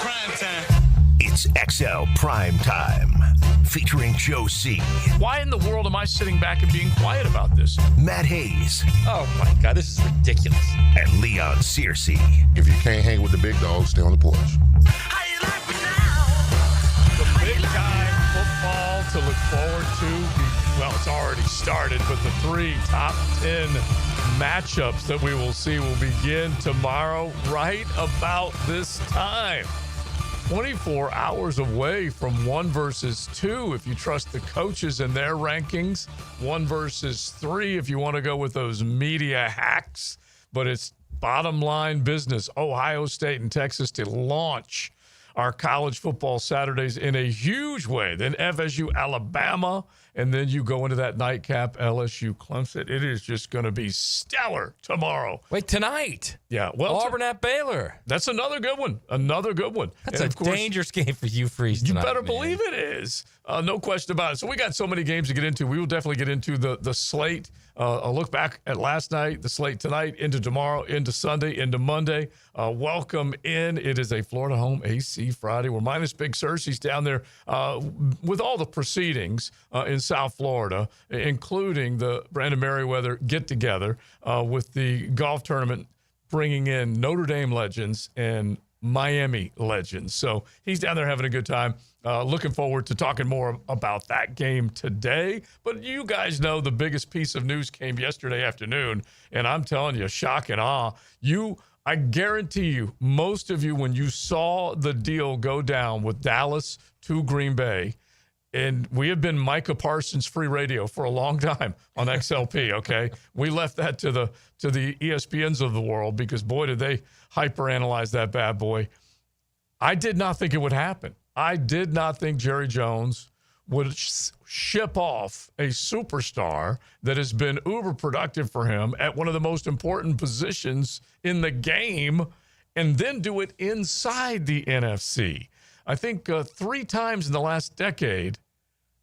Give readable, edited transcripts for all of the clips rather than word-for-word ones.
Primetime. It's XL Primetime, featuring Joe C. Why in the world am I sitting back and being quiet about this? Matt Hayes. Oh, my God, this is ridiculous. And Leon Searcy. If you can't hang with the big dogs, stay on the porch. How you like me now? The big time football to look forward to. Well, it's already started, but the 3 top 10 matchups that we will see will begin tomorrow right about this time. 24 hours away from 1 versus 2 if you trust the coaches and their rankings. 1 versus 3 if you want to go with those media hacks. But it's bottom line business. Ohio State and Texas to launch our college football Saturdays in a huge way. Then FSU, Alabama, and then you go into that nightcap, LSU, Clemson. It is just going to be stellar tomorrow. Wait, tonight? Yeah. Well, Auburn at Baylor. That's another good one. Another good one. That's and a dangerous game for you, Freeze, tonight. You better man. believe it is. No question about it. So we got so many games to get into. We will definitely get into the slate. A look back at last night, the slate tonight, into tomorrow, into Sunday, into Monday. Welcome in. It is a Florida Home AC Friday. We're minus Big Cersei's down there with all the proceedings in South Florida, including the Brandon Merriweather get-together with the golf tournament, bringing in Notre Dame legends and Miami legends. So he's down there having a good time. Looking forward to talking more about that game today. But you guys know the biggest piece of news came yesterday afternoon, and I'm telling you, shock and awe. I guarantee you, most of you, when you saw the deal go down with Dallas to Green Bay, and we have been Micah Parsons free radio for a long time on XLP, okay? We left that to the ESPNs of the world because, boy, did they hyperanalyze that bad boy. I did not think it would happen. I did not think Jerry Jones would ship off a superstar that has been uber productive for him at one of the most important positions in the game and then do it inside the NFC. I think 3 times in the last decade,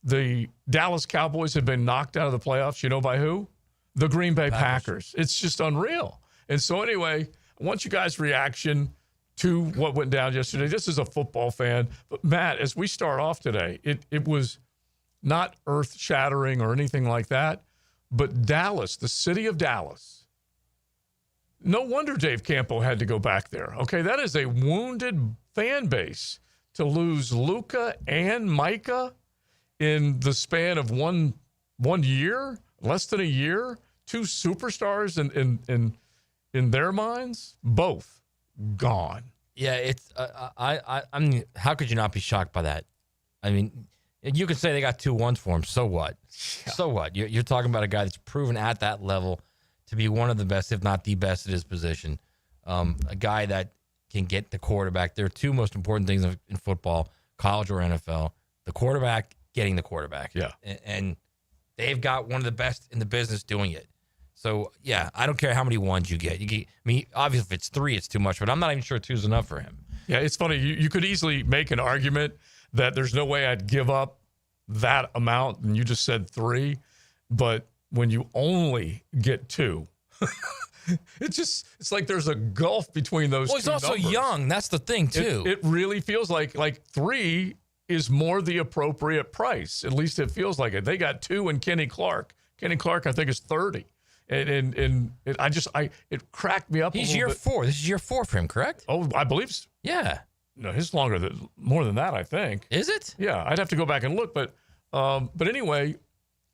the Dallas Cowboys have been knocked out of the playoffs. You know by who? The Green Bay Packers. It's just unreal. And so anyway, I want you guys' reaction to what went down yesterday. This is a football fan. But, Matt, as we start off today, it was not earth-shattering or anything like that, but Dallas, the city of Dallas, no wonder Dave Campo had to go back there. Okay, that is a wounded fan base to lose Luka and Micah in the span of one year, less than a year, 2 superstars in their minds, both gone. Yeah, it's I mean, how could you not be shocked by that? I mean, you could say they got 2 1s for him. So what? Yeah. So what? You're talking about a guy that's proven at that level to be one of the best, if not the best, at his position. A guy that can get the quarterback. There are 2 most important things in football, college or NFL: the quarterback, getting the quarterback. Yeah, and they've got one of the best in the business doing it. So, yeah, I don't care how many 1s you get. I mean, obviously, if it's 3, it's too much, but I'm not even sure 2 is enough for him. Yeah, it's funny. You could easily make an argument that there's no way I'd give up that amount, and you just said 3. But when you only get 2, it's like there's a gulf between those 2 Well, he's also numbers. young. That's the thing, too. It really feels like 3 is more the appropriate price. At least it feels like it. They got 2 in Kenny Clark. Kenny Clark, I think, is 30. And it cracked me up. He's a little year bit. 4. This is year 4 for him, correct? Oh, I believe so. Yeah. No, his more than that, I think. Is it? Yeah, I'd have to go back and look, but anyway,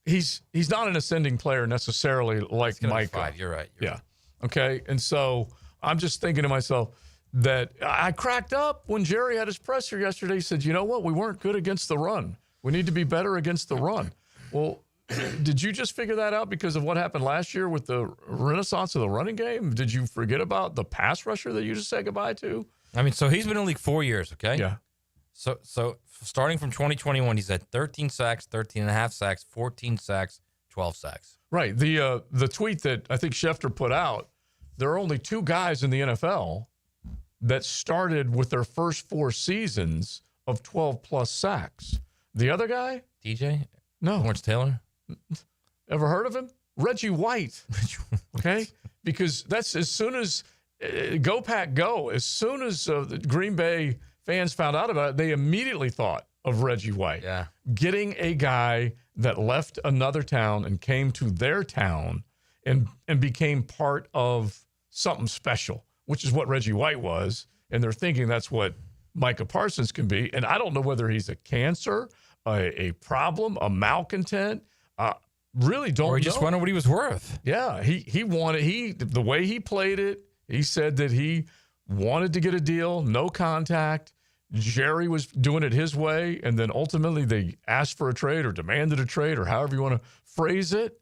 he's not an ascending player necessarily like Micah. 5. You're right. Yeah. Okay. And so I'm just thinking to myself that I cracked up when Jerry had his presser yesterday. He said, "You know what? We weren't good against the run. We need to be better against the run." Well, did you just figure that out because of what happened last year with the renaissance of the running game? Did you forget about the pass rusher that you just said goodbye to? I mean, so he's been in the league 4 years, okay? Yeah. So starting from 2021, he's had 13 sacks, 13 and a half sacks, 14 sacks, 12 sacks. Right. The tweet that I think Schefter put out, there are only 2 guys in the NFL that started with their first 4 seasons of 12-plus sacks. The other guy? DJ? No. Lawrence Taylor? Ever heard of him? Reggie White. Okay? Because that's as soon as go Pack go, as soon as Green Bay fans found out about it, they immediately thought of Reggie White. Yeah. Getting a guy that left another town and came to their town and became part of something special, which is what Reggie White was. And they're thinking that's what Micah Parsons can be. And I don't know whether he's a cancer, a problem, a malcontent. Really don't know. Or he just wondered what he was worth. Yeah, he wanted, the way he played it, he said that he wanted to get a deal, no contact. Jerry was doing it his way, and then ultimately they asked for a trade or demanded a trade or however you want to phrase it,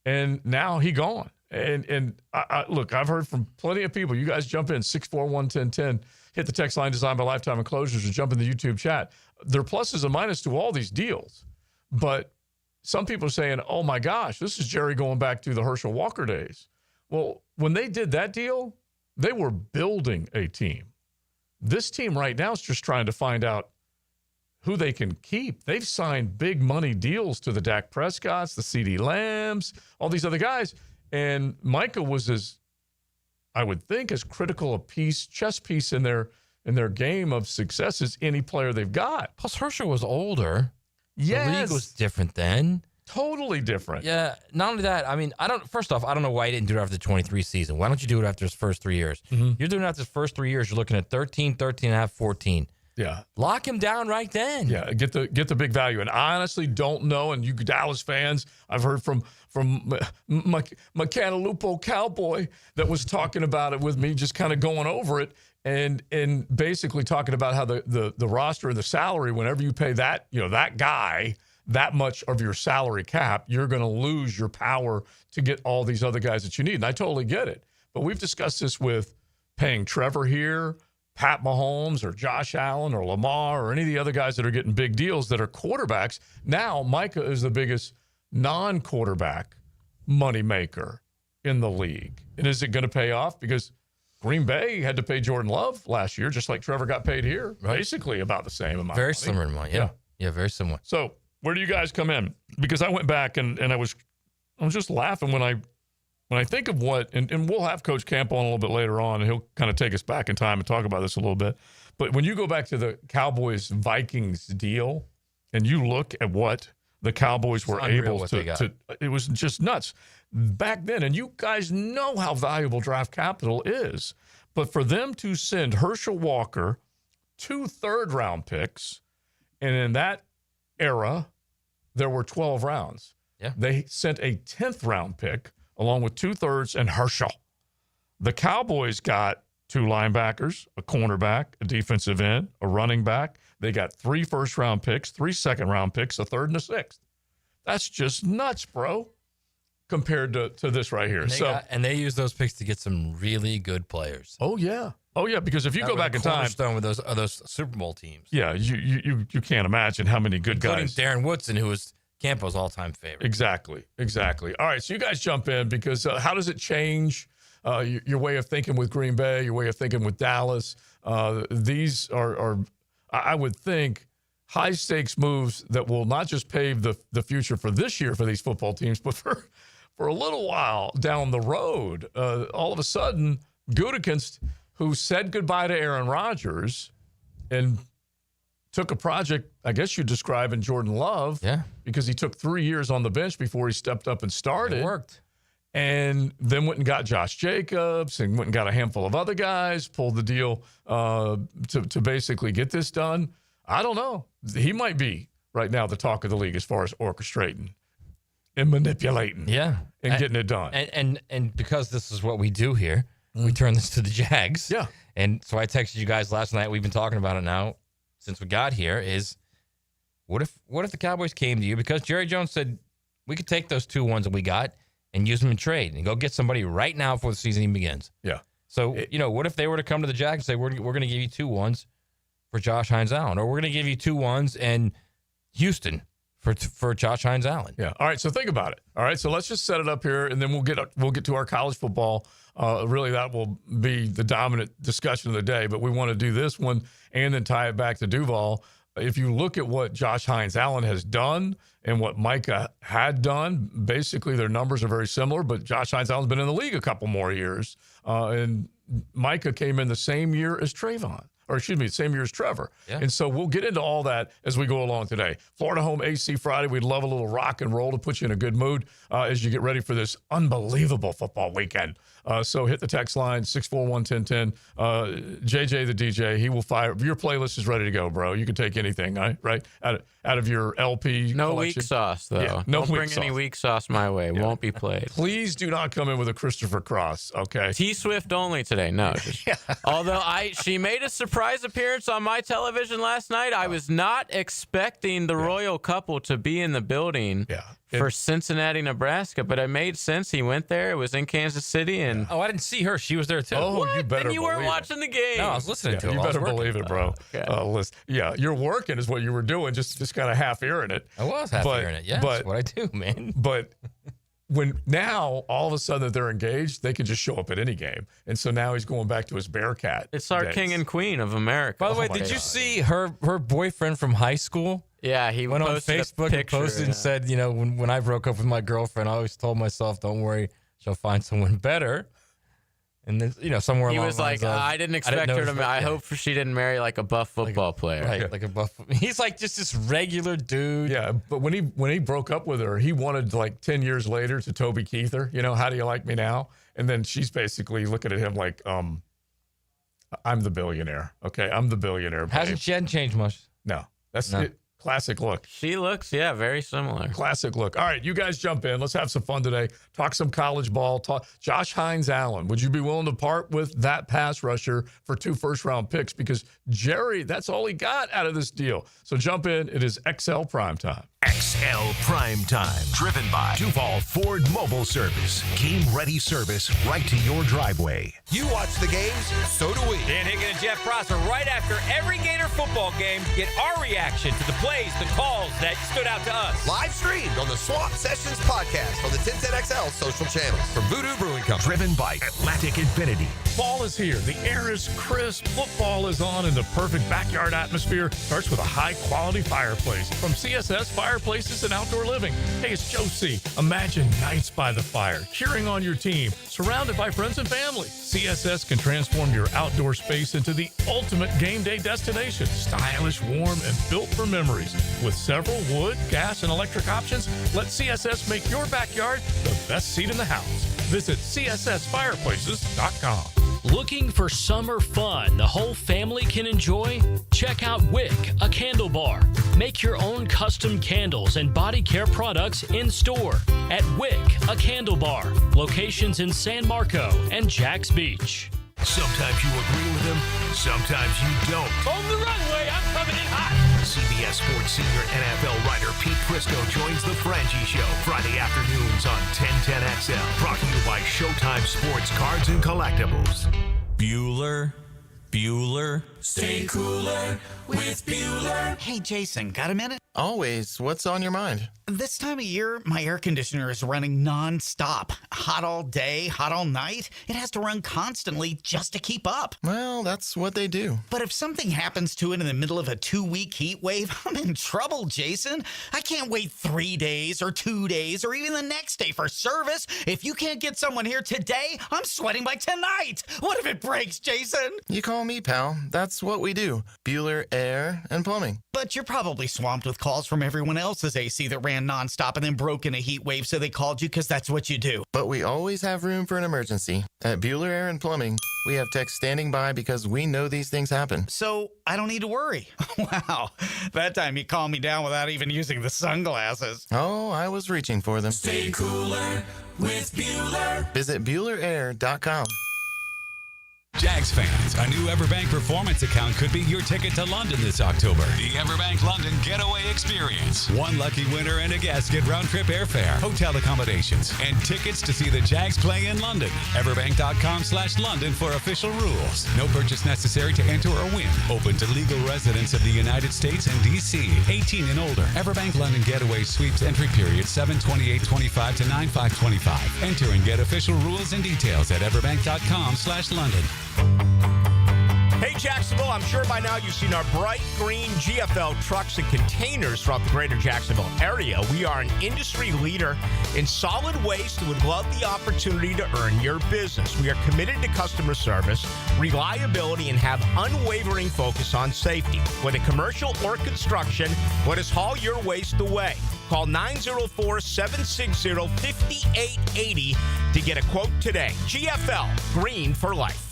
and now he gone. And I look, I've heard from plenty of people. You guys jump in, 641-1010, hit the text line designed by Lifetime Enclosures, or jump in the YouTube chat. There are pluses and minuses to all these deals, but some people are saying, oh my gosh, this is Jerry going back to the Herschel Walker days. Well, when they did that deal, they were building a team. This team right now is just trying to find out who they can keep. They've signed big money deals to the Dak Prescotts, the CeeDee Lambs, all these other guys. And Micah was, as I would think, as critical a chess piece in their game of success as any player they've got. Plus, Herschel was older. Yes. The league was different then. Totally different. Yeah. Not only that, I mean, first off, I don't know why he didn't do it after the 23 season. Why don't you do it after his first 3 years? Mm-hmm. You're doing it after his first 3 years. You're looking at 13, 13 and a half, 14. Yeah. Lock him down right then. Yeah, get the big value. And I honestly don't know, and you Dallas fans, I've heard from my Cantalupo Cowboy that was talking about it with me, just kind of going over it and basically talking about how the roster and the salary, whenever you pay that, that guy that much of your salary cap, you're going to lose your power to get all these other guys that you need. And I totally get it. But we've discussed this with paying Trevor here, Pat Mahomes or Josh Allen or Lamar or any of the other guys that are getting big deals that are quarterbacks. Now Micah is the biggest non-quarterback moneymaker in the league. And is it going to pay off? Because Green Bay had to pay Jordan Love last year, just like Trevor got paid here. Right. Basically about the same amount. Very similar to mine. Yeah, very similar. So where do you guys come in? Because I went back and I was just laughing when I think of what, and we'll have Coach Camp on a little bit later on, and he'll kind of take us back in time and talk about this a little bit. But when you go back to the Cowboys-Vikings deal, and you look at what the Cowboys were able to, it was just nuts back then. And you guys know how valuable draft capital is. But for them to send Herschel Walker 2 third-round picks, and in that era, there were 12 rounds. Yeah. They sent a 10th round pick along with 2/3 and Herschel. The Cowboys got 2 linebackers, a cornerback, a defensive end, a running back. They got 3 first-round picks, 3 second-round picks, a 3rd and a 6th. That's just nuts, bro, compared to this right here. And they used those picks to get some really good players. Oh, yeah. Oh, yeah, because if you go back in time. With those Super Bowl teams. Yeah, you can't imagine how many good Including guys. Darren Woodson, who was Campo's all-time favorite. Exactly. All right, so you guys jump in because how does it change your way of thinking with Green Bay, your way of thinking with Dallas? These are, I would think, high-stakes moves that will not just pave the future for this year for these football teams, but for a little while down the road. All of a sudden, Gutekunst, who said goodbye to Aaron Rodgers and took a project, I guess you describe, in Jordan Love. Yeah. Because he took 3 years on the bench before he stepped up and started. It worked. And then went and got Josh Jacobs and went and got a handful of other guys, pulled the deal to basically get this done. I don't know. He might be right now the talk of the league as far as orchestrating and manipulating. Yeah. And getting it done. And because this is what we do here, we turn this to the Jags. Yeah. And so I texted you guys last night. We've been talking about it now since we got here. Is what if the Cowboys came to you because Jerry Jones said we could take those 2 ones that we got and use them in trade and go get somebody right now before the season even begins. Yeah. So what if they were to come to the Jags and say we're going to give you 2 ones for Josh Hines Allen, or we're going to give you 2 ones and Houston for Josh Hines Allen. Yeah. All right. So think about it. All right. So let's just set it up here, and then we'll get to our college football. Really, that will be the dominant discussion of the day. But we want to do this one and then tie it back to Duval. If you look at what Josh Hines Allen has done and what Micah had done, basically their numbers are very similar. But Josh Hines Allen's been in the league a couple more years, and Micah came in the same year as same year as Trevor. Yeah. And so we'll get into all that as we go along today. Florida home AC Friday. We'd love a little rock and roll to put you in a good mood as you get ready for this unbelievable football weekend. So hit the text line, 641-1010. JJ the DJ, he will fire. Your playlist is ready to go, bro. You can take anything, right? Out of your LP No collection. weak sauce, though. Yeah, no Don't weak bring any sauce. weak sauce my way. Won't be played. Please do not come in with a Christopher Cross, okay? T-Swift only today. No. Although she made a surprise appearance on my television last night. I was not expecting the royal couple to be in the building for Cincinnati, Nebraska, but it made sense. He went there. It was in Kansas City. And Oh, I didn't see her. She was there too. Oh, what? you better Then you weren't believe it. watching the game. No, I was listening to her. You while I was better working. believe it, bro. okay. Listen, you're working is what you were doing, just kind of half earing it. I was half hearing it. Yeah, that's what I do, man. But when now all of a sudden that they're engaged, they can just show up at any game, and so now he's going back to his Bearcat. It's our days. king and queen of America. By the way, my did you God. see her boyfriend from high school? Yeah, he Went on posted a Facebook and picture, posted yeah. and said, when I broke up with my girlfriend, I always told myself, don't worry, she'll find someone better. And then, somewhere He along was the lines like, of, I didn't expect her to. I hope she didn't marry like a buff football player. Right, like a buff. He's like just this regular dude. Yeah, but when he broke up with her, he wanted like 10 years later to Toby Keither, how do you like me now? And then she's basically looking at him like, I'm the billionaire. Okay, I'm the billionaire. Babe. She hadn't changed much. No, that's No. it. Classic look. She looks, very similar. Classic look. All right, you guys jump in. Let's have some fun today. Talk some college ball. Talk Josh Hines Allen. Would you be willing to part with that pass rusher for 2 first-round picks? Because Jerry, that's all he got out of this deal. So jump in. It is XL Primetime. XL Primetime. Driven by Duval Ford Mobile Service. Game-ready service right to your driveway. You watch the games, so do we. Dan Higgin and Jeff Prosser, right after every Gator football game, get our reaction to the plays, the calls that stood out to us. Live streamed on the Swamp Sessions podcast on the 1010XL social channels from Voodoo Brewing Company. Driven by Atlantic Infinity. Fall is here. The air is crisp. Football is on, and the perfect backyard atmosphere starts with a high-quality fireplace from CSS Fireplaces and Outdoor Living. Hey, it's Joe C. Imagine nights by the fire, cheering on your team, surrounded by friends and family. CSS can transform your outdoor space into the ultimate game day destination. Stylish, warm, and built for memories. With several wood, gas, and electric options, let CSS make your backyard the best seat in the house. Visit CSSFireplaces.com. Looking for summer fun the whole family can enjoy? Check out Wick, a candle bar. Make your own custom candles and body care products in store at Wick, a candle bar. Locations in San Marco and Jax Beach. Sometimes you agree with him, sometimes you don't. On the runway, I'm coming in hot. CBS Sports senior NFL writer Pete Prisco joins the Frangie Show Friday afternoons on 1010XL. Brought to you by Showtime Sports Cards and Collectibles. Bueller. Stay cooler with Bueller. Hey, Jason, got a minute? Always. What's on your mind? This time of year, my air conditioner is running nonstop. Hot all day, hot all night. It has to run constantly just to keep up. Well, that's what they do. But if something happens to it in the middle of a 2-week heat wave, I'm in trouble, Jason. I can't wait 3 days or 2 days or even the next day for service. If you can't get someone here today, I'm sweating by tonight. What if it breaks, Jason? You call me, pal. That's what we do. Bueller Air and Plumbing. But you're probably swamped with calls from everyone else's AC that ran nonstop and then broke in a heat wave, so they called you because that's what you do. But we always have room for an emergency. At Bueller Air and Plumbing, we have techs standing by because we know these things happen. So I don't need to worry. Wow. That time you calmed me down without even using the sunglasses. Oh, I was reaching for them. Stay cooler with Bueller. Visit BuellerAir.com. Jags fans, a new Everbank Performance account could be your ticket to London this October. The Everbank London Getaway Experience. One lucky winner and a guest get round-trip airfare, hotel accommodations, and tickets to see the Jags play in London. Everbank.com/London for official rules. No purchase necessary to enter or win. Open to legal residents of the United States and D.C. 18 and older. Everbank London Getaway sweeps entry period 7/28/25 to 9/5/25. Enter and get official rules and details at Everbank.com/London. Hey, Hey, Jacksonville, I'm sure by now you've seen our bright green GFL trucks and containers throughout the greater Jacksonville area. We are an industry leader in solid waste and would love the opportunity to earn your business. We are committed to customer service, reliability, and have unwavering focus on safety. Whether commercial or construction, let us haul your waste away. Call 904-760-5880 to get a quote today. GFL, green for life.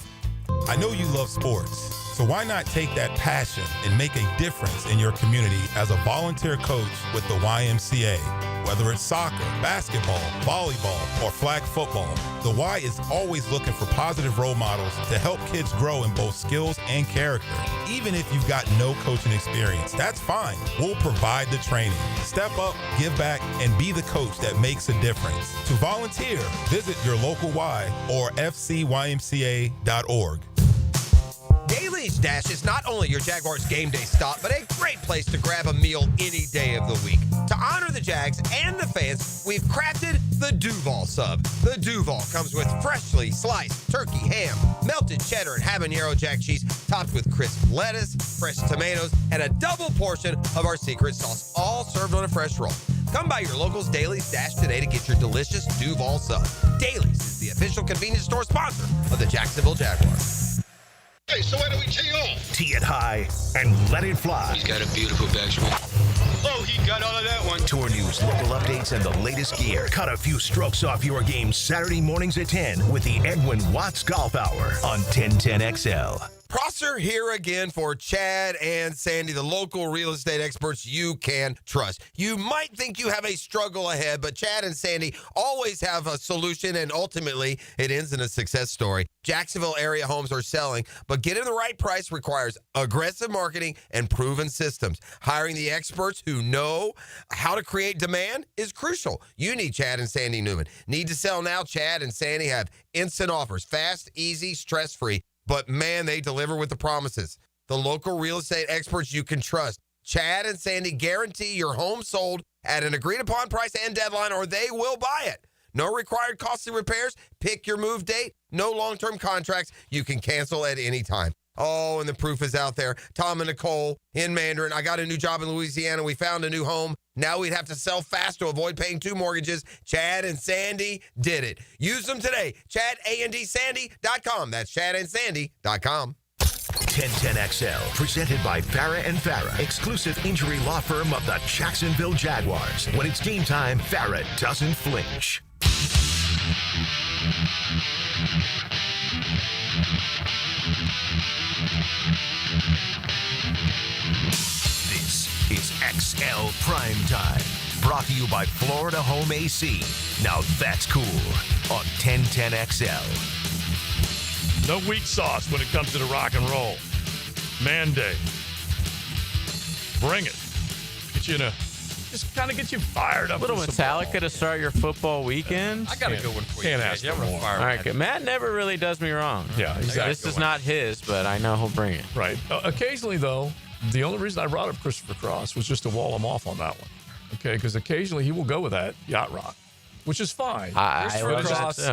I know you love sports, so why not take that passion and make a difference in your community as a volunteer coach with the YMCA? Whether it's soccer, basketball, volleyball, or flag football, the Y is always looking for positive role models to help kids grow in both skills and character. Even if you've got no coaching experience, that's fine. We'll provide the training. Step up, give back, and be the coach that makes a difference. To volunteer, visit your local Y or fcymca.org. Daly's Dash is not only your Jaguars game day stop, but a great place to grab a meal any day of the week. To honor the Jags and the fans, we've crafted the Duval Sub. The Duval comes with freshly sliced turkey, ham, melted cheddar, and habanero jack cheese, topped with crisp lettuce, fresh tomatoes, and a double portion of our secret sauce, all served on a fresh roll. Come by your local's Daly's Dash today to get your delicious Duval Sub. Daly's is the official convenience store sponsor of the Jacksonville Jaguars. Hey, so why do we tee off? Tee it high and let it fly. He's got a beautiful backswing. Oh, he got all of that one. Tour news, local updates, and the latest gear. Cut a few strokes off your game Saturday mornings at 10 with the Edwin Watts Golf Hour on 1010XL. Prosser here again for Chad and Sandy, the local real estate experts you can trust. You might think you have a struggle ahead, but Chad and Sandy always have a solution, and ultimately it ends in a success story. Jacksonville area homes are selling, but getting the right price requires aggressive marketing and proven systems. Hiring the experts who know how to create demand is crucial. You need Chad and Sandy Newman. Need to sell now? Chad and Sandy have instant offers. Fast, easy, stress-free. But, man, they deliver with the promises. The local real estate experts you can trust. Chad and Sandy guarantee your home sold at an agreed-upon price and deadline, or they will buy it. No required costly repairs. Pick your move date. No long-term contracts. You can cancel at any time. Oh, and the proof is out there. Tom and Nicole in Mandarin. I got a new job in Louisiana. We found a new home. Now we'd have to sell fast to avoid paying 2 mortgages. Chad and Sandy did it. Use them today. ChadAndSandy.com. That's ChadAndSandy.com. 1010XL, presented by Farah and Farah, exclusive injury law firm of the Jacksonville Jaguars. When it's game time, Farah doesn't flinch. This is XL Primetime, brought to you by Florida Home AC. Now that's cool on 1010XL. No weak sauce when it comes to the rock and roll. Mandate. Bring it. Get you in a, just kind of get you fired up. A little Metallica to start your football weekend. I got a good one for you. Can't ask for more. All right, good. Matt never really does me wrong. Yeah, exactly. This is not his, but I know he'll bring it. Right. Occasionally, though, the only reason I brought up Christopher Cross was just to wall him off on that one. Okay, because occasionally he will go with that yacht rock, which is fine. Christopher Cross is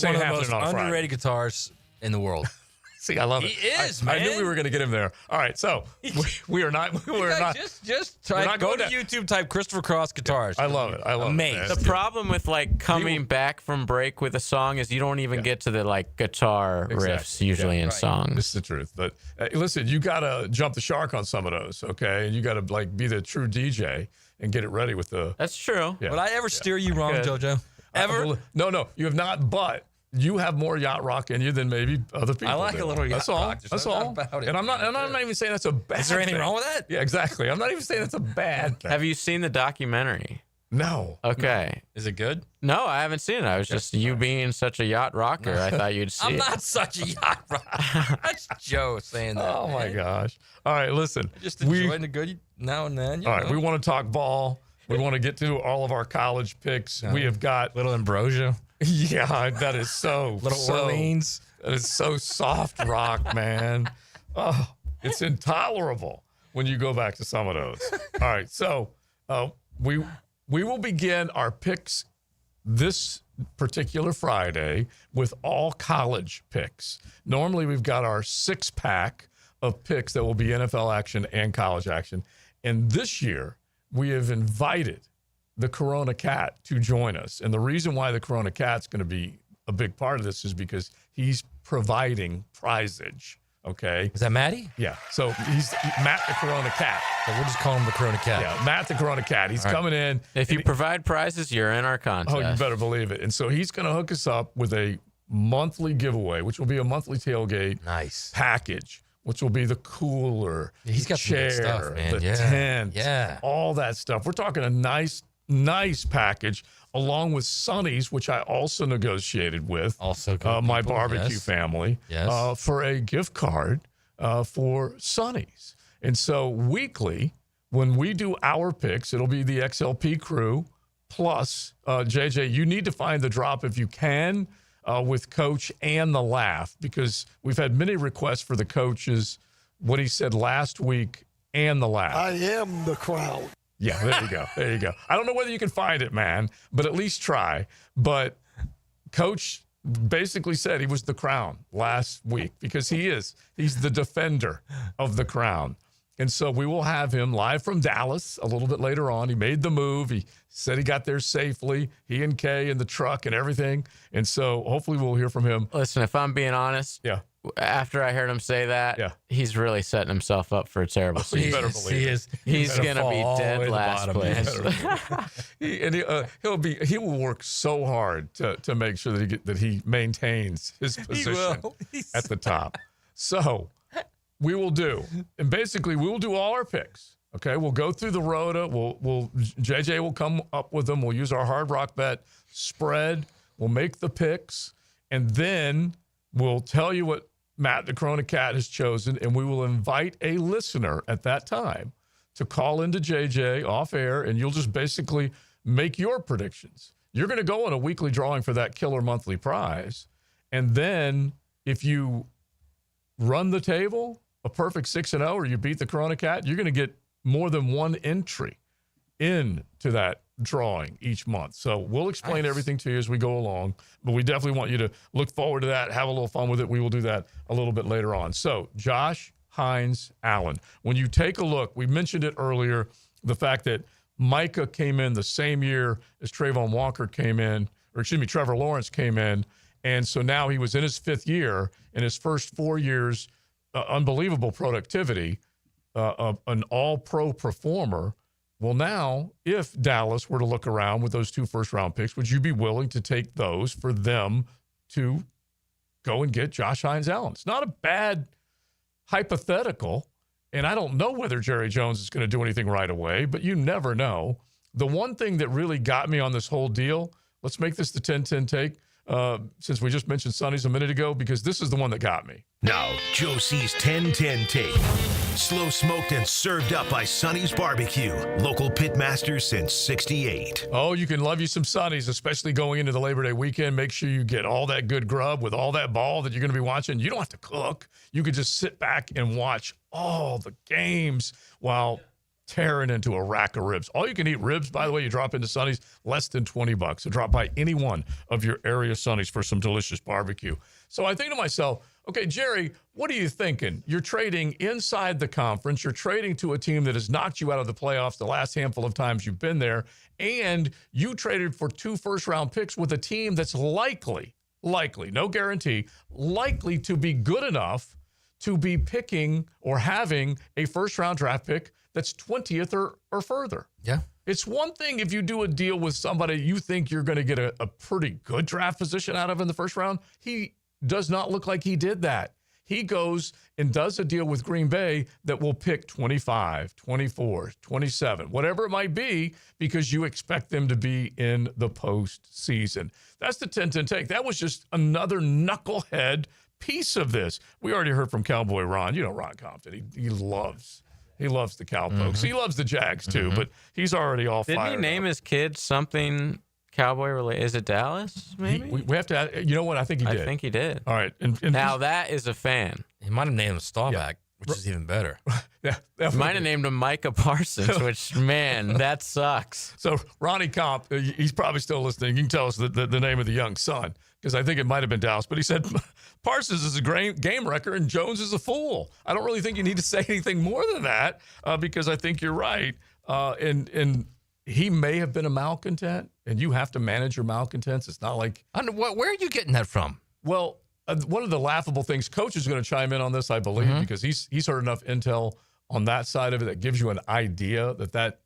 one of the most underrated guitars in the world. See, I love it. He is, man. I knew we were going to get him there. All right, so we are not. We're not. Just try. Go to YouTube. Type Christopher Cross guitars. I love it. I love it. The problem with like coming back from break with a song is you don't even get to the like guitar riffs usually in songs. This is the truth. But listen, you got to jump the shark on some of those, okay? And you got to like be the true DJ and get it ready with the. That's true. Yeah. Would I ever steer you wrong, JoJo? Ever? No, you have not. But you have more yacht rock in you than maybe other people. I like a little yacht rock. That's all. About it. And I'm not even saying that's a bad. Is there anything thing. wrong with that? Yeah, exactly. I'm not even saying that's a bad thing. Have you seen the documentary? No. Okay. No. Is it good? No, I haven't seen it. I was just you being such a yacht rocker. I thought you'd see I'm it. not such a yacht rocker. That's Joe saying that. Oh my gosh. All right, listen. Just enjoying the good now and then. All right, we want to talk ball. We want to get to all of our college picks. We have got little Ambrosia. Yeah, that is so Orleans. That is so soft rock, man. Oh, it's intolerable when you go back to some of those. All right, so we will begin our picks this particular Friday with all college picks. Normally, we've got our 6-pack of picks that will be NFL action and college action. And this year, we have invited the Corona Cat to join us. And the reason why the Corona Cat's going to be a big part of this is because he's providing prizage. Okay. Is that Matty? Yeah. So he's Matt the Corona Cat. So we'll just call him the Corona Cat. Yeah, Matt the Corona Cat. He's coming in. If you provide prizes, you're in our contest. Oh, you better believe it. And so he's going to hook us up with a monthly giveaway, which will be a monthly tailgate package, which will be the cooler, he's got chair, some good stuff, man. the tent, all that stuff. We're talking a nice package, along with Sonny's, which I also negotiated with. Also good my people, barbecue family. For a gift card for Sonny's. And so weekly, when we do our picks, it'll be the XLP crew plus JJ. You need to find the drop if you can with Coach and the laugh, because we've had many requests for the coaches, what he said last week, and the laugh. I am the crowd. Yeah, there you go. There you go. I don't know whether you can find it, man, but at least try. But Coach basically said he was the crown last week because he's the defender of the crown. And so we will have him live from Dallas a little bit later on. He made the move. He said he got there safely, he and Kay in the truck and everything. And so hopefully we'll hear from him. Listen, if I'm being honest, after I heard him say that, he's really setting himself up for a terrible season. You better believe it. He's going to be dead last place. He will work so hard to make sure that he maintains his position at the top. So we will do, and basically we will do all our picks. Okay, we'll go through the rota. JJ will come up with them. We'll use our Hard Rock Bet spread. We'll make the picks, and then we'll tell you what Matt the Corona Cat has chosen, and we will invite a listener at that time to call into JJ off air, and you'll just basically make your predictions. You're going to go on a weekly drawing for that killer monthly prize, and then if you run the table, a perfect 6-0, or you beat the Corona Cat, you're going to get more than one entry into that drawing each month. So we'll explain everything to you as we go along, but we definitely want you to look forward to that, have a little fun with it. We will do that a little bit later on. So Josh Hines Allen, when you take a look, we mentioned it earlier, the fact that Micah came in the same year as Trayvon Walker came in, Trevor Lawrence came in. And so now he was in his 5th year. In his first 4 years, unbelievable productivity, an all-pro performer. Well, now, if Dallas were to look around with those 2 first-round picks, would you be willing to take those for them to go and get Josh Hines Allen? It's not a bad hypothetical, and I don't know whether Jerry Jones is going to do anything right away, but you never know. The one thing that really got me on this whole deal, let's make this the 10-10 take, since we just mentioned Sonny's a minute ago, because this is the one that got me. Now, Joe C's 10-10 take. Slow smoked and served up by Sonny's Barbecue. Local pit masters since 68. Oh, you can love you some Sonny's, especially going into the Labor Day weekend. Make sure you get all that good grub with all that ball that you're going to be watching. You don't have to cook. You could just sit back and watch all the games while tearing into a rack of ribs. All you can eat ribs, by the way, you drop into Sonny's, less than $20. So drop by any one of your area Sonny's for some delicious barbecue. So I think to myself, okay, Jerry, what are you thinking? You're trading inside the conference. You're trading to a team that has knocked you out of the playoffs the last handful of times you've been there. And you traded for 2 first-round picks with a team that's likely, no guarantee, likely to be good enough to be picking or having a first-round draft pick that's 20th or further. Yeah. It's one thing if you do a deal with somebody you think you're going to get a pretty good draft position out of in the first round. He does not look like he did that. He goes and does a deal with Green Bay that will pick 25, 24, 27, whatever it might be, because you expect them to be in the postseason. That's the 10-10 take. That was just another knucklehead piece of this. We already heard from Cowboy Ron. You know Ron Compton. He loves the Cowpokes. He loves the Jags too, but he's already all fired. Didn't he name his kid something Cowboy related? Is it Dallas? Maybe we have to. You know what? I think he did. I think he did. All right. And now that is a fan. He might have named him Staubach. Which is even better. Yeah, Might have named him Micah Parsons, which, man, that sucks. So Ronnie Comp, he's probably still listening. You can tell us the name of the young son, because I think it might have been Dallas. But he said Parsons is a great game wrecker and Jones is a fool. I don't really think you need to say anything more than that, because I think you're right. And he may have been a malcontent, and you have to manage your malcontents. It's not like where are you getting that from? Well, one of the laughable things, Coach is going to chime in on this, I believe, because he's heard enough intel on that side of it that gives you an idea that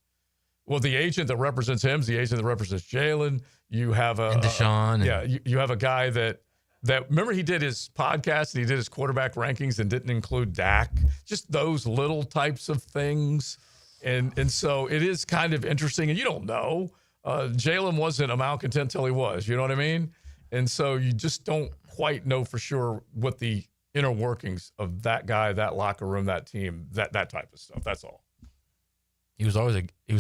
the agent that represents him is the agent that represents Jalen. You have and Deshaun. You have a guy that remember he did his podcast and he did his quarterback rankings and didn't include Dak. Just those little types of things, and so it is kind of interesting. And you don't know. Jalen wasn't a malcontent till he was. You know what I mean? And so you just don't quite know for sure what the inner workings of that guy, that locker room, that team, that type of stuff. That's all. He was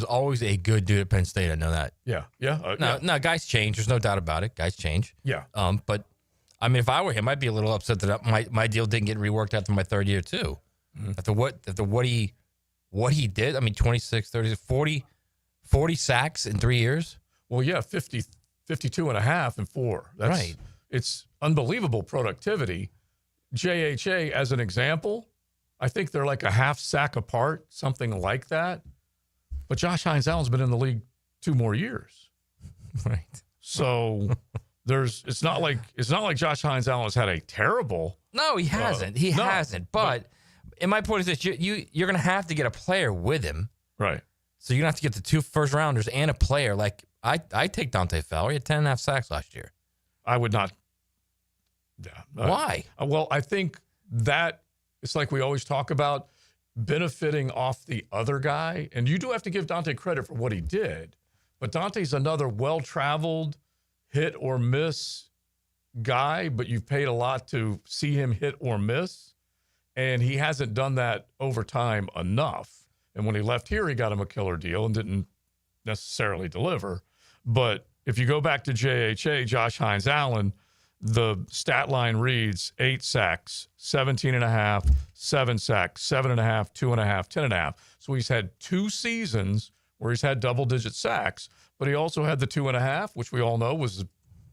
always a good dude at Penn State. I know that. Yeah. No, guys change. There's no doubt about it. Guys change. Yeah. But I mean, if I were him, I'd be a little upset that my deal didn't get reworked after my third year too. After what he did. I mean, 26, 30, 40 sacks in 3 years. Well, yeah, 52 and a half in 4. That's right. It's unbelievable productivity. JHA, as an example, I think they're like a half sack apart, something like that. But Josh Hines-Allen's been in the league 2 more years. Right. So it's not like Josh Hines-Allen has had a terrible. No, he hasn't. He hasn't. But and my point is this: you're going to have to get a player with him, right? So you're going to have to get the 2 first-rounders and a player. Like I take Dante Fowler. He had 10.5 sacks last year. I would not. Yeah. Why? Well, I think that it's like we always talk about benefiting off the other guy, and you do have to give Dante credit for what he did. But Dante's another well-traveled, hit or miss guy, but you've paid a lot to see him hit or miss, and he hasn't done that over time enough. And when he left here, he got him a killer deal and didn't necessarily deliver. But if you go back to JHA, Josh Hines-Allen, the stat line reads 8 sacks, 17.5, 7 sacks, 7.5, 2.5, 10.5. So he's had 2 seasons where he's had double-digit sacks, but he also had the 2.5, which we all know was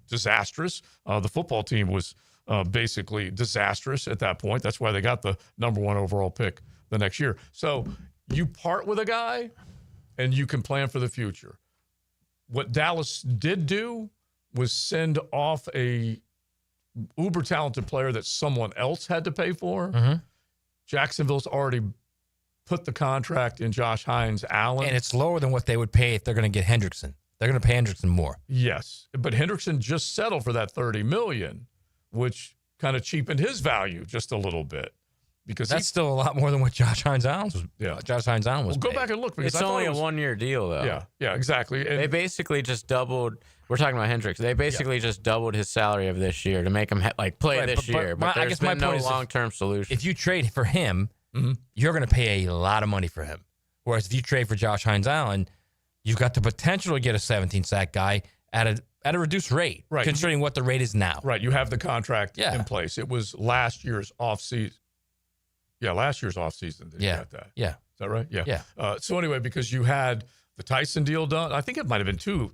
disastrous. The football team was basically disastrous at that point. That's why they got the number 1 overall pick the next year. So you part with a guy, and you can plan for the future. What Dallas did do was send off a uber talented player that someone else had to pay for. Jacksonville's already put the contract in Josh Hines-Allen. And it's lower than what they would pay if they're going to get Hendrickson. They're going to pay Hendrickson more. Yes, but Hendrickson just settled for that $30 million, which kind of cheapened his value just a little bit. Because that's still a lot more than what Josh Hines-Allen was. Yeah, Josh Hines-Allen was. Well, go back and look. Because it's only a 1-year deal, though. Yeah, exactly. And they basically just doubled. We're talking about Hendricks. They basically just doubled his salary of this year to make him play this year. But there's been no long-term solution. If you trade for him, you're going to pay a lot of money for him. Whereas if you trade for Josh Hines-Allen, you've got the potential to get a 17-sack guy at a reduced rate, right? Considering what the rate is now. Right. You have the contract in place. It was last year's offseason. Yeah, last year's offseason that you got that. Yeah. Is that right? Yeah. Yeah. So anyway, because you had the Tyson deal done, I think it might have been two.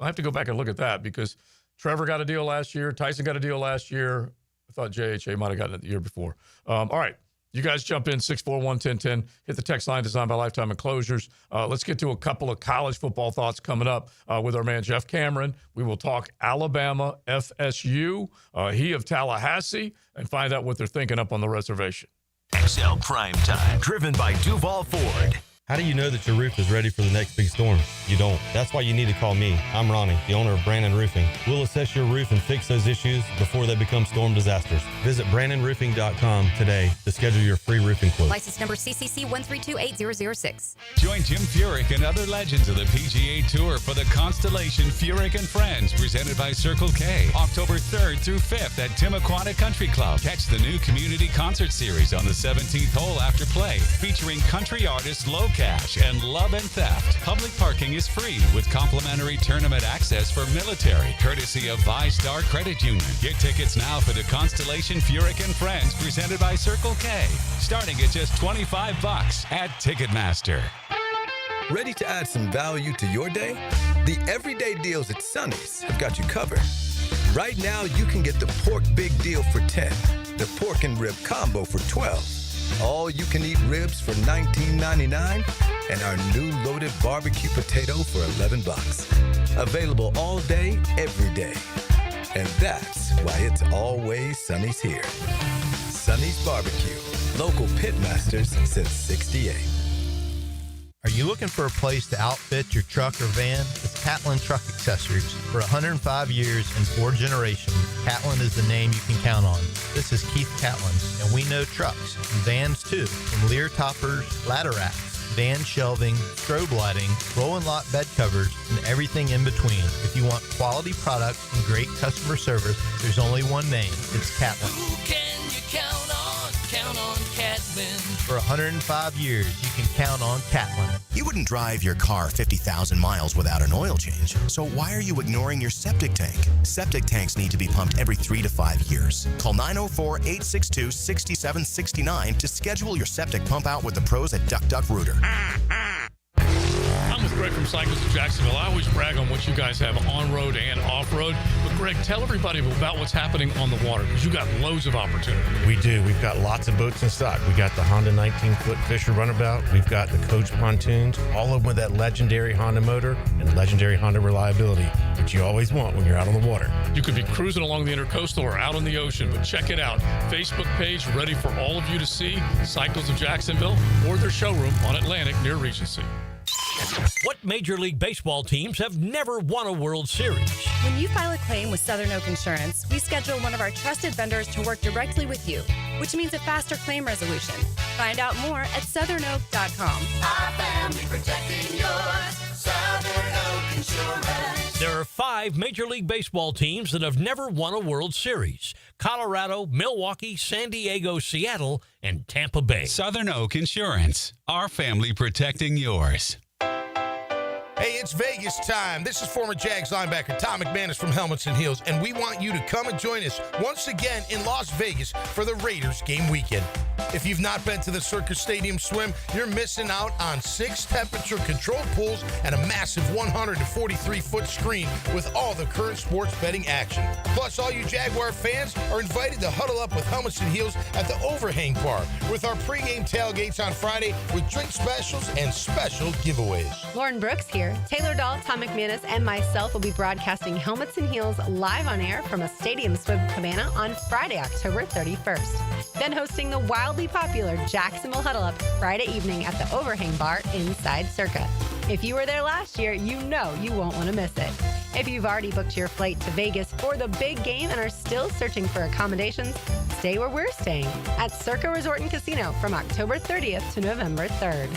I have to go back and look at that because Trevor got a deal last year. Tyson got a deal last year. I thought JHA might have gotten it the year before. All right. You guys jump in, 641-1010. Hit the text line designed by Lifetime Enclosures. Let's get to a couple of college football thoughts coming up with our man Jeff Cameron. We will talk Alabama, FSU, he of Tallahassee, and find out what they're thinking up on the reservation. XL Primetime, driven by Duval Ford. How do you know that your roof is ready for the next big storm? You don't. That's why you need to call me. I'm Ronnie, the owner of Brandon Roofing. We'll assess your roof and fix those issues before they become storm disasters. Visit BrandonRoofing.com today to schedule your free roofing quote. License number CCC 1328006. Join Jim Furyk and other legends of the PGA Tour for the Constellation Furyk and Friends, presented by Circle K, October 3rd through 5th at Timuquana Country Club. Catch the new community concert series on the 17th hole after play, featuring country artist Low cash and love and theft. Public parking is free with complimentary tournament access for military, courtesy of ViStar Credit Union. Get tickets now for the Constellation Furyk and Friends presented by Circle K, starting at just $25 at Ticketmaster. Ready to add some value to your day? The everyday deals at Sonny's have got you covered. Right now, you can get the pork big deal for $10, the pork and rib combo for $12, all you can eat ribs for $19.99, and our new loaded barbecue potato for $11. Available all day, every day. And that's why it's always Sonny's here. Sonny's Barbecue, local pitmasters since '68. Are you looking for a place to outfit your truck or van? It's Catlin Truck Accessories. For 105 years and 4 generations, Catlin is the name you can count on. This is Keith Catlin, and we know trucks and vans too, from Lear toppers, ladder racks, van shelving, strobe lighting, roll and lock bed covers, and everything in between. If you want quality products and great customer service, there's only one name. It's Catlin. Who can you count on? Count on Catlin. For 105 years, you can count on Catlin. You wouldn't drive your car 50,000 miles without an oil change. So why are you ignoring your septic tank? Septic tanks need to be pumped every 3 to 5 years. Call 904-862-6769 to schedule your septic pump out with the pros at Duck Duck Rooter. I'm with Greg from Cycles of Jacksonville. I always brag on what you guys have on-road and off-road. But, Greg, tell everybody about what's happening on the water, because you got loads of opportunity. We do. We've got lots of boats in stock. We got the Honda 19-foot Fisher Runabout. We've got the Coach pontoons, all of them with that legendary Honda motor and legendary Honda reliability, which you always want when you're out on the water. You could be cruising along the Intercoastal or out on the ocean, but check it out. Facebook page ready for all of you to see, Cycles of Jacksonville, or their showroom on Atlantic near Regency. What Major League Baseball teams have never won a World Series? When you file a claim with Southern Oak Insurance, we schedule one of our trusted vendors to work directly with you, which means a faster claim resolution. Find out more at southernoak.com. Our family protecting yours. Southern Oak Insurance. There are 5 Major League Baseball teams that have never won a World Series: Colorado, Milwaukee, San Diego, Seattle, and Tampa Bay. Southern Oak Insurance, our family protecting yours. Hey, it's Vegas time. This is former Jags linebacker Tom McManus from Helmets and Heels, and we want you to come and join us once again in Las Vegas for the Raiders game weekend. If you've not been to the Circus Stadium Swim, you're missing out on 6 temperature-controlled pools and a massive 143-foot screen with all the current sports betting action. Plus, all you Jaguar fans are invited to huddle up with Helmets and Heels at the Overhang Bar with our pregame tailgates on Friday with drink specials and special giveaways. Lauren Brooks here. Taylor Dahl, Tom McManus, and myself will be broadcasting Helmets and Heels live on air from a Stadium Swim Cabana on Friday, October 31st. Then hosting the wildly popular Jacksonville Huddle Up Friday evening at the Overhang Bar inside Circa. If you were there last year, you know you won't want to miss it. If you've already booked your flight to Vegas for the big game and are still searching for accommodations, stay where we're staying at Circa Resort and Casino from October 30th to November 3rd.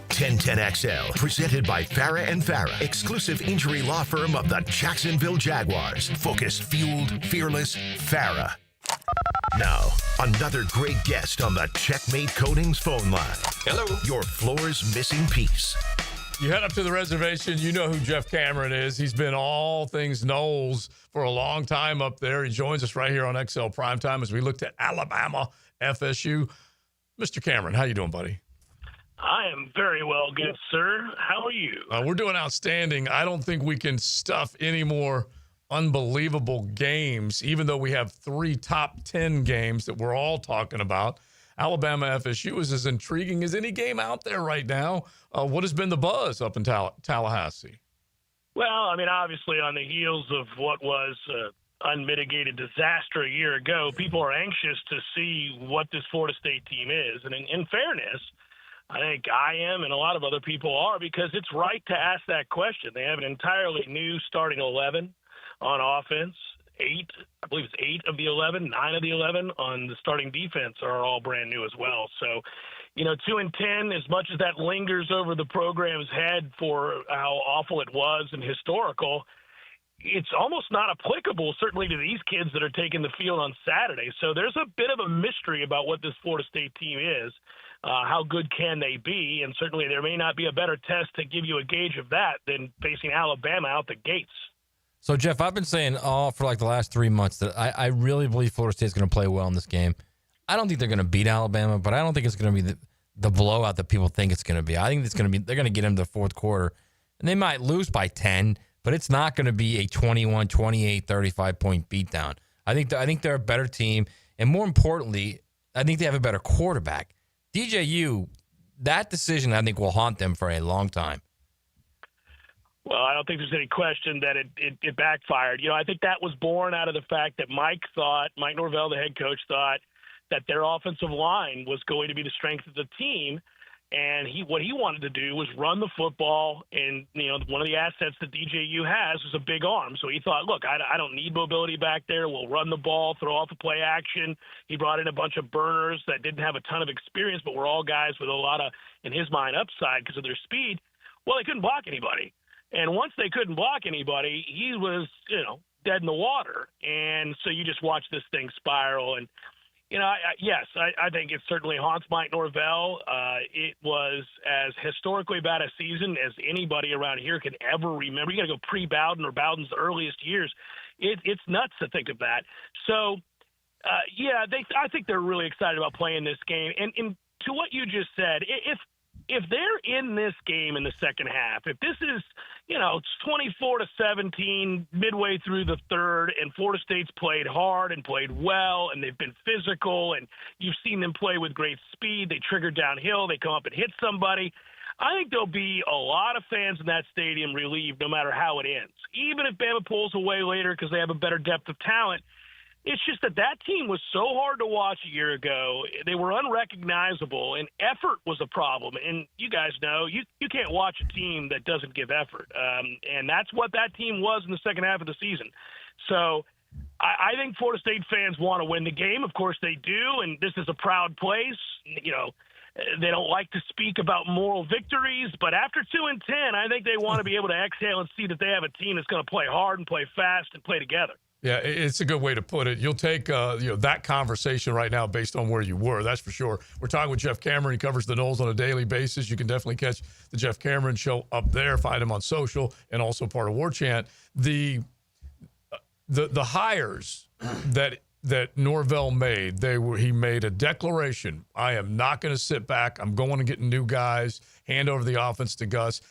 1010XL, presented by Farah and Farah, exclusive injury law firm of the Jacksonville Jaguars. Focused, fueled, fearless, Farah. Now, another great guest on the Checkmate Coatings phone line. Hello. Your floor's missing piece. You head up to the reservation, you know who Jeff Cameron is. He's been all things Knowles for a long time up there. He joins us right here on XL Primetime as we looked at Alabama FSU. Mr. Cameron, how you doing, buddy? I am very well, good sir. How are you? We're doing outstanding. I don't think we can stuff any more unbelievable games, even though we have 3 top 10 games that we're all talking about. Alabama FSU is as intriguing as any game out there right now. What has been the buzz up in Tallahassee? Well, I mean, obviously on the heels of what was unmitigated disaster a year ago, people are anxious to see what this Florida State team is. And in fairness, I think I am and a lot of other people are, because it's right to ask that question. They have an entirely new starting 11 on offense. 8 of the 11, 9 of the 11 on the starting defense are all brand new as well. So, 2-10, as much as that lingers over the program's head for how awful it was and historical, it's almost not applicable, certainly to these kids that are taking the field on Saturday. So there's a bit of a mystery about what this Florida State team is. How good can they be? And certainly there may not be a better test to give you a gauge of that than facing Alabama out the gates. So, Jeff, I've been saying for like the last 3 months that I really believe Florida State's going to play well in this game. I don't think they're going to beat Alabama, but I don't think it's going to be the blowout that people think it's going to be. I think they're going to get into the fourth quarter, and they might lose by 10, but it's not going to be a 21, 28, 35-point beatdown. I think they're a better team, and more importantly, I think they have a better quarterback. DJU, that decision I think will haunt them for a long time. Well, I don't think there's any question that it backfired. I think that was born out of the fact that Mike Norvell, the head coach, thought that their offensive line was going to be the strength of the team. And what he wanted to do was run the football. And, one of the assets that DJU has is a big arm. So he thought, look, I don't need mobility back there. We'll run the ball, throw off the play action. He brought in a bunch of burners that didn't have a ton of experience, but were all guys with a lot of, in his mind, upside because of their speed. Well, they couldn't block anybody. And once they couldn't block anybody, he was, dead in the water. And so you just watch this thing spiral. And, I think it certainly haunts Mike Norvell. It was as historically bad a season as anybody around here can ever remember. You got to go pre-Bowden or Bowden's earliest years. It's nuts to think of that. So, I think they're really excited about playing this game. And to what you just said, if they're in this game in the second half, if this is, it's 24-17 midway through the third, and Florida State's played hard and played well, and they've been physical, and you've seen them play with great speed. They trigger downhill. They come up and hit somebody. I think there'll be a lot of fans in that stadium relieved no matter how it ends. Even if Bama pulls away later because they have a better depth of talent, it's just that team was so hard to watch a year ago. They were unrecognizable, and effort was a problem. And you guys know, you can't watch a team that doesn't give effort. And that's what that team was in the second half of the season. So I think Florida State fans want to win the game. Of course they do, and this is a proud place. They don't like to speak about moral victories, but after 2-10, I think they want to be able to exhale and see that they have a team that's going to play hard and play fast and play together. Yeah, it's a good way to put it. You'll take that conversation right now based on where you were. That's for sure. We're talking with Jeff Cameron. He covers the Noles on a daily basis. You can definitely catch the Jeff Cameron Show up there. Find him on social and also part of War Chant. The hires that Norvell made, he made a declaration. I am not going to sit back. I'm going to get new guys. Hand over the offense to Gus.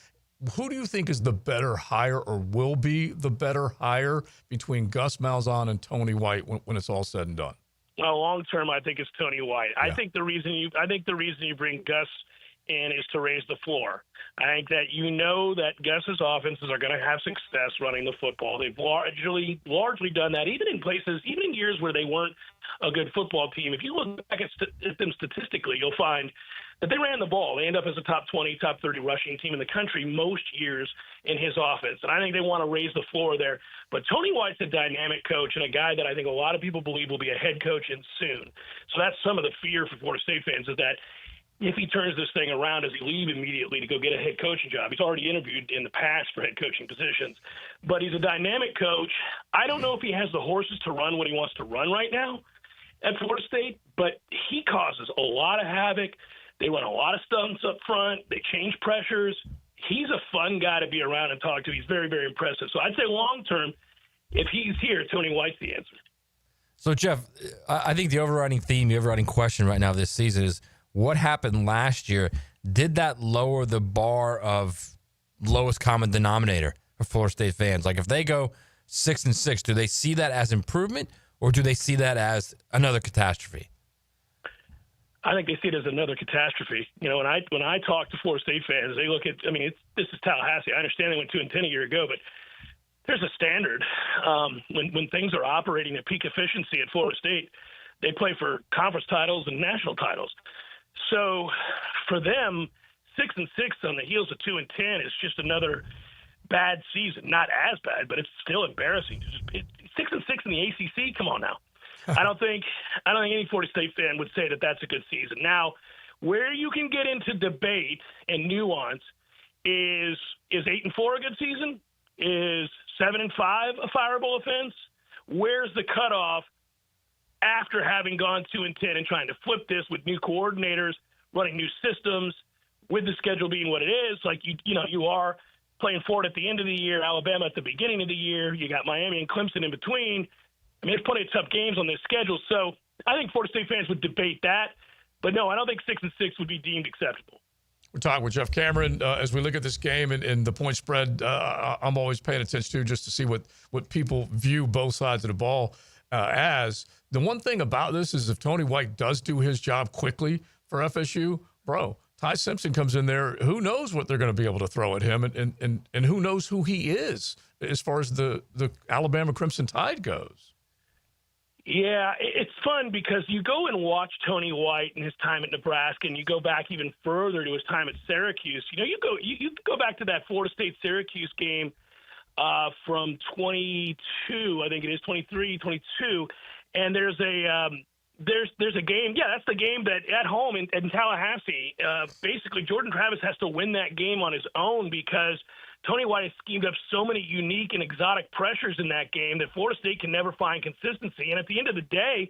Who do you think is the better hire, or will be the better hire, between Gus Malzahn and Tony White when it's all said and done? Well, long term, I think it's Tony White. Yeah. I think the reason you bring Gus in is to raise the floor. I think that that Gus's offenses are going to have success running the football. They've largely done that, even in years where they weren't a good football team. If you look back at them statistically, you'll find that they ran the ball. They end up as a top 20, top 30 rushing team in the country most years in his offense. And I think they want to raise the floor there. But Tony White's a dynamic coach and a guy that I think a lot of people believe will be a head coach in soon. So that's some of the fear for Florida State fans, is that if he turns this thing around, does he leave immediately to go get a head coaching job? He's already interviewed in the past for head coaching positions. But he's a dynamic coach. I don't know if he has the horses to run what he wants to run right now at Florida State, but he causes a lot of havoc. They run a lot of stunts up front. They change pressures. He's a fun guy to be around and talk to. He's very, very impressive. So I'd say long term, if he's here, Tony White's the answer. So, Jeff, I think the overriding theme, the overriding question right now this season is, what happened last year? Did that lower the bar of lowest common denominator for Florida State fans? Like, if they go 6-6, do they see that as improvement, or do they see that as another catastrophe? I think they see it as another catastrophe. When I talk to Florida State fans, they look at, this is Tallahassee. I understand they went 2-10 a year ago, but there's a standard. When things are operating at peak efficiency at Florida State, they play for conference titles and national titles. So for them, 6-6 on the heels of 2-10 is just another bad season. Not as bad, but it's still embarrassing. 6-6 in the ACC. Come on now. I don't think any Florida State fan would say that that's a good season. Now, where you can get into debate and nuance is 8-4 a good season? Is 7-5 a fireable offense? Where's the cutoff after having gone 2-10 and trying to flip this with new coordinators, running new systems, with the schedule being what it is, like you are playing Florida at the end of the year, Alabama at the beginning of the year. You got Miami and Clemson in between. I mean, there's plenty of tough games on this schedule. So I think Florida State fans would debate that. But no, I don't think 6-6 would be deemed acceptable. We're talking with Jeff Cameron as we look at this game and the point spread. I'm always paying attention to just to see what people view both sides of the ball as. The one thing about this is if Tony White does do his job quickly for FSU, bro, Ty Simpson comes in there. Who knows what they're going to be able to throw at him, and who knows who he is as far as the Alabama Crimson Tide goes. Yeah, it's fun because you go and watch Tony White and his time at Nebraska, and you go back even further to his time at Syracuse. You go back to that Florida State-Syracuse game from 22, I think it is 23, 22, and there's a game. Yeah, that's the game that at home in Tallahassee, basically Jordan Travis has to win that game on his own because Tony White has schemed up so many unique and exotic pressures in that game that Florida State can never find consistency. And at the end of the day,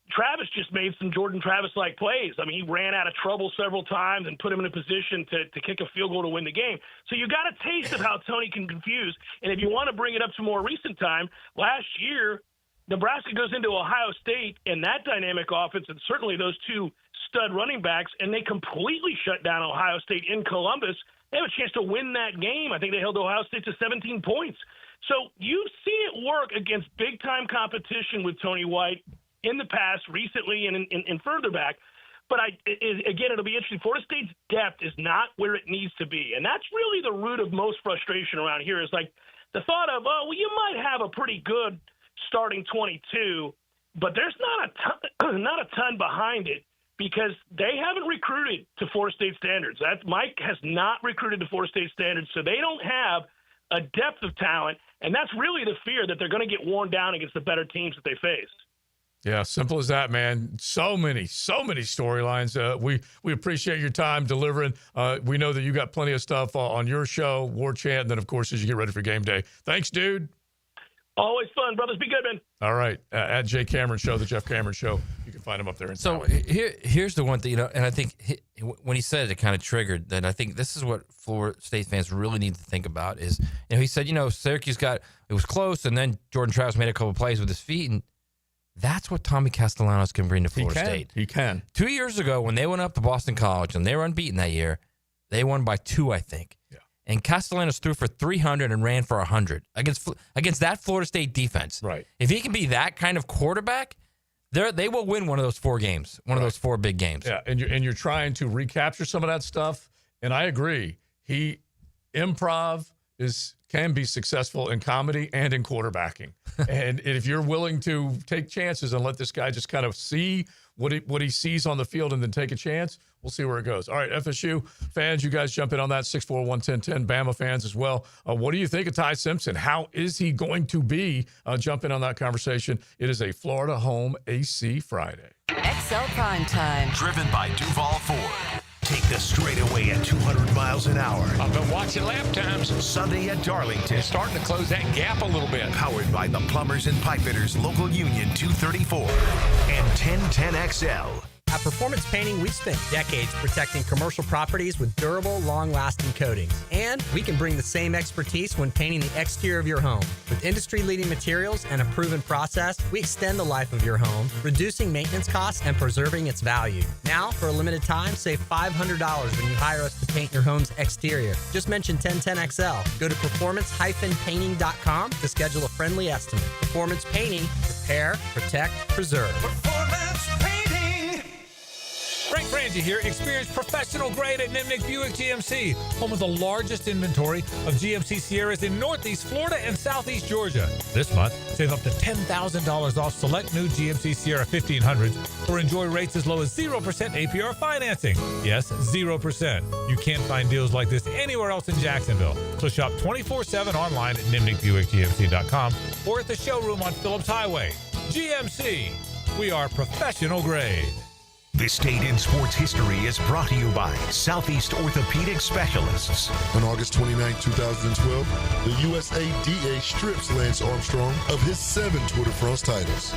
Travis just made some Jordan Travis-like plays. I mean, he ran out of trouble several times and put him in a position to kick a field goal to win the game. So you got a taste of how Tony can confuse. And if you want to bring it up to more recent time, last year, Nebraska goes into Ohio State and that dynamic offense, and certainly those two stud running backs, and they completely shut down Ohio State in Columbus. They have a chance to win that game. I think they held Ohio State to 17 points. So you've seen it work against big-time competition with Tony White in the past, recently, and further back. But again, it'll be interesting. Florida State's depth is not where it needs to be, and that's really the root of most frustration around here is like the thought of, you might have a pretty good starting 22, but there's not a ton behind it. Because they haven't recruited to Florida State standards. Mike has not recruited to Florida State standards, so they don't have a depth of talent, and that's really the fear that they're going to get worn down against the better teams that they face. Yeah, simple as that, man. So many storylines. We appreciate your time delivering. We know that you got plenty of stuff on your show, War Chant, and then, of course, as you get ready for game day. Thanks, dude. Always fun, brothers. Be good, man. All right. At Jay Cameron Show, the Jeff Cameron Show. You can find him up there. So here's the one thing, and I think when he said it kind of triggered that. I think this is what Florida State fans really need to think about is, he said, Syracuse it was close, and then Jordan Travis made a couple plays with his feet, and that's what Tommy Castellanos can bring to Florida State. He can. 2 years ago, when they went up to Boston College, and they were unbeaten that year, they won by 2, I think. Yeah. And Castellanos threw for 300 and ran for 100 against that Florida State defense. Right. If he can be that kind of quarterback, they will win one of those 4 games, one of those 4 big games. Yeah, and you're trying to recapture some of that stuff. And I agree. Improv can be successful in comedy and in quarterbacking. And if you're willing to take chances and let this guy just kind of see what he sees on the field and then take a chance, we'll see where it goes. All right, FSU fans, you guys jump in on that, 641-1010. Bama fans as well. What do you think of Ty Simpson? How is he going to be? Jump in on that conversation. It is a Florida Home AC Friday. XL Primetime. Driven by Duval Ford. Take the straightaway at 200 miles an hour. I've been watching lap times. Sunday at Darlington. It's starting to close that gap a little bit. Powered by the Plumbers and Pipefitters Local Union 234 and 1010XL. At Performance Painting, we've spent decades protecting commercial properties with durable, long-lasting coatings. And we can bring the same expertise when painting the exterior of your home. With industry-leading materials and a proven process, we extend the life of your home, reducing maintenance costs and preserving its value. Now, for a limited time, save $500 when you hire us to paint your home's exterior. Just mention 1010XL. Go to performance-painting.com to schedule a friendly estimate. Performance Painting. Repair, protect, preserve. Performance Painting. Frank Frangie here. Experience professional grade at Nimnick Buick GMC, home of the largest inventory of GMC Sierras in Northeast Florida and Southeast Georgia. This month, save up to $10,000 off select new GMC Sierra 1500s or enjoy rates as low as 0% APR financing. Yes, 0%. You can't find deals like this anywhere else in Jacksonville. So shop 24/7 online at NimnickBuickGMC.com or at the showroom on Phillips Highway. GMC, we are professional grade. This Date in Sports History is brought to you by Southeast Orthopedic Specialists. On August 29, 2012, the USADA strips Lance Armstrong of his 7 Tour de France titles.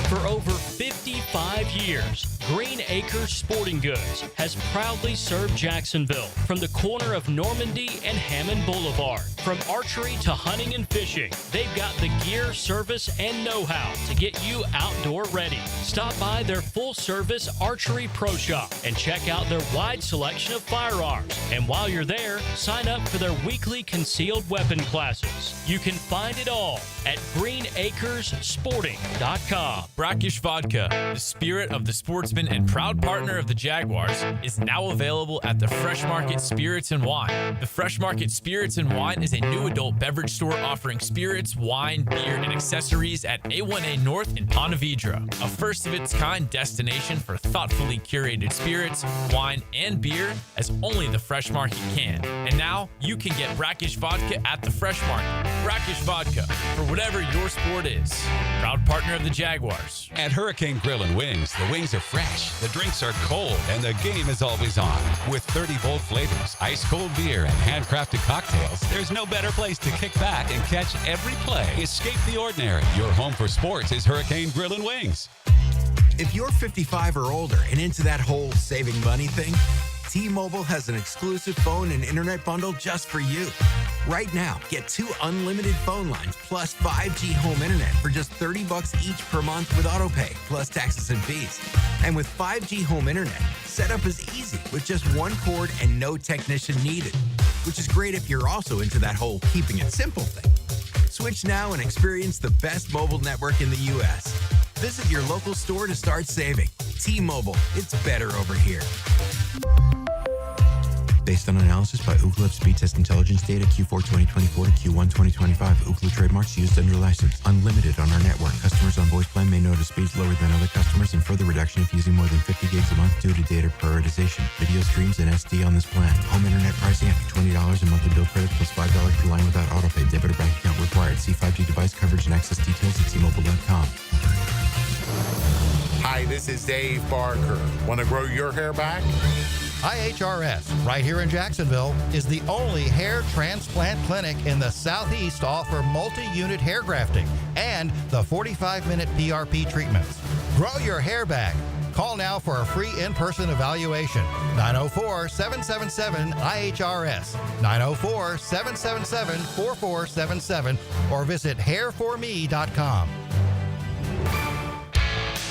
For over 55 years, Green Acres Sporting Goods has proudly served Jacksonville from the corner of Normandy and Hammond Boulevard. From archery to hunting and fishing, they've got the gear, service, and know-how to get you outdoor ready. Stop by their full-service archery pro shop and check out their wide selection of firearms. And while you're there, sign up for their weekly concealed weapon classes. You can find it all at greenacresporting.com. Brackish Vodka, the spirit of the sportsman and proud partner of the Jaguars, is now available at the Fresh Market Spirits and Wine. The Fresh Market Spirits and Wine is a new adult beverage store offering spirits, wine, beer, and accessories at A1A North in Ponte Vedra, a first-of-its-kind destination for thoughtfully curated spirits, wine, and beer as only the Fresh Market can. And now, you can get Brackish Vodka at the Fresh Market. Brackish Vodka, for whatever your sport is. Proud partner of the Jaguars. At Hurricane Grill and Wings, the wings are fresh, the drinks are cold, and the game is always on. With 30-volt flavors, ice-cold beer, and handcrafted cocktails, there's no better place to kick back and catch every play. Escape the ordinary. Your home for sports is Hurricane Grill and Wings. If you're 55 or older and into that whole saving money thing, T-Mobile has an exclusive phone and internet bundle just for you. Right now, get 2 unlimited phone lines plus 5G home internet for just $30 each per month with autopay, plus taxes and fees. And with 5G home internet, setup is easy with just 1 cord and no technician needed, which is great if you're also into that whole keeping it simple thing. Switch now and experience the best mobile network in the U.S. Visit your local store to start saving. T-Mobile, it's better over here. Based on analysis by Ookla of speed test intelligence data Q4 2024 to Q1 2025, Ookla trademarks used under license. Unlimited on our network. Customers on voice plan may notice speeds lower than other customers and further reduction if using more than 50 gigs a month due to data prioritization. Video streams and SD on this plan. Home internet pricing after $20 a monthly bill credit plus $5 per line without autopay. Debit or bank account required. See 5G device coverage and access details at T-Mobile.com. Hi, this is Dave Barker. Want to grow your hair back? IHRS, right here in Jacksonville, is the only hair transplant clinic in the Southeast to offer multi-unit hair grafting and the 45-minute PRP treatments. Grow your hair back. Call now for a free in-person evaluation. 904-777-IHRS, 904-777-4477, or visit hairforme.com.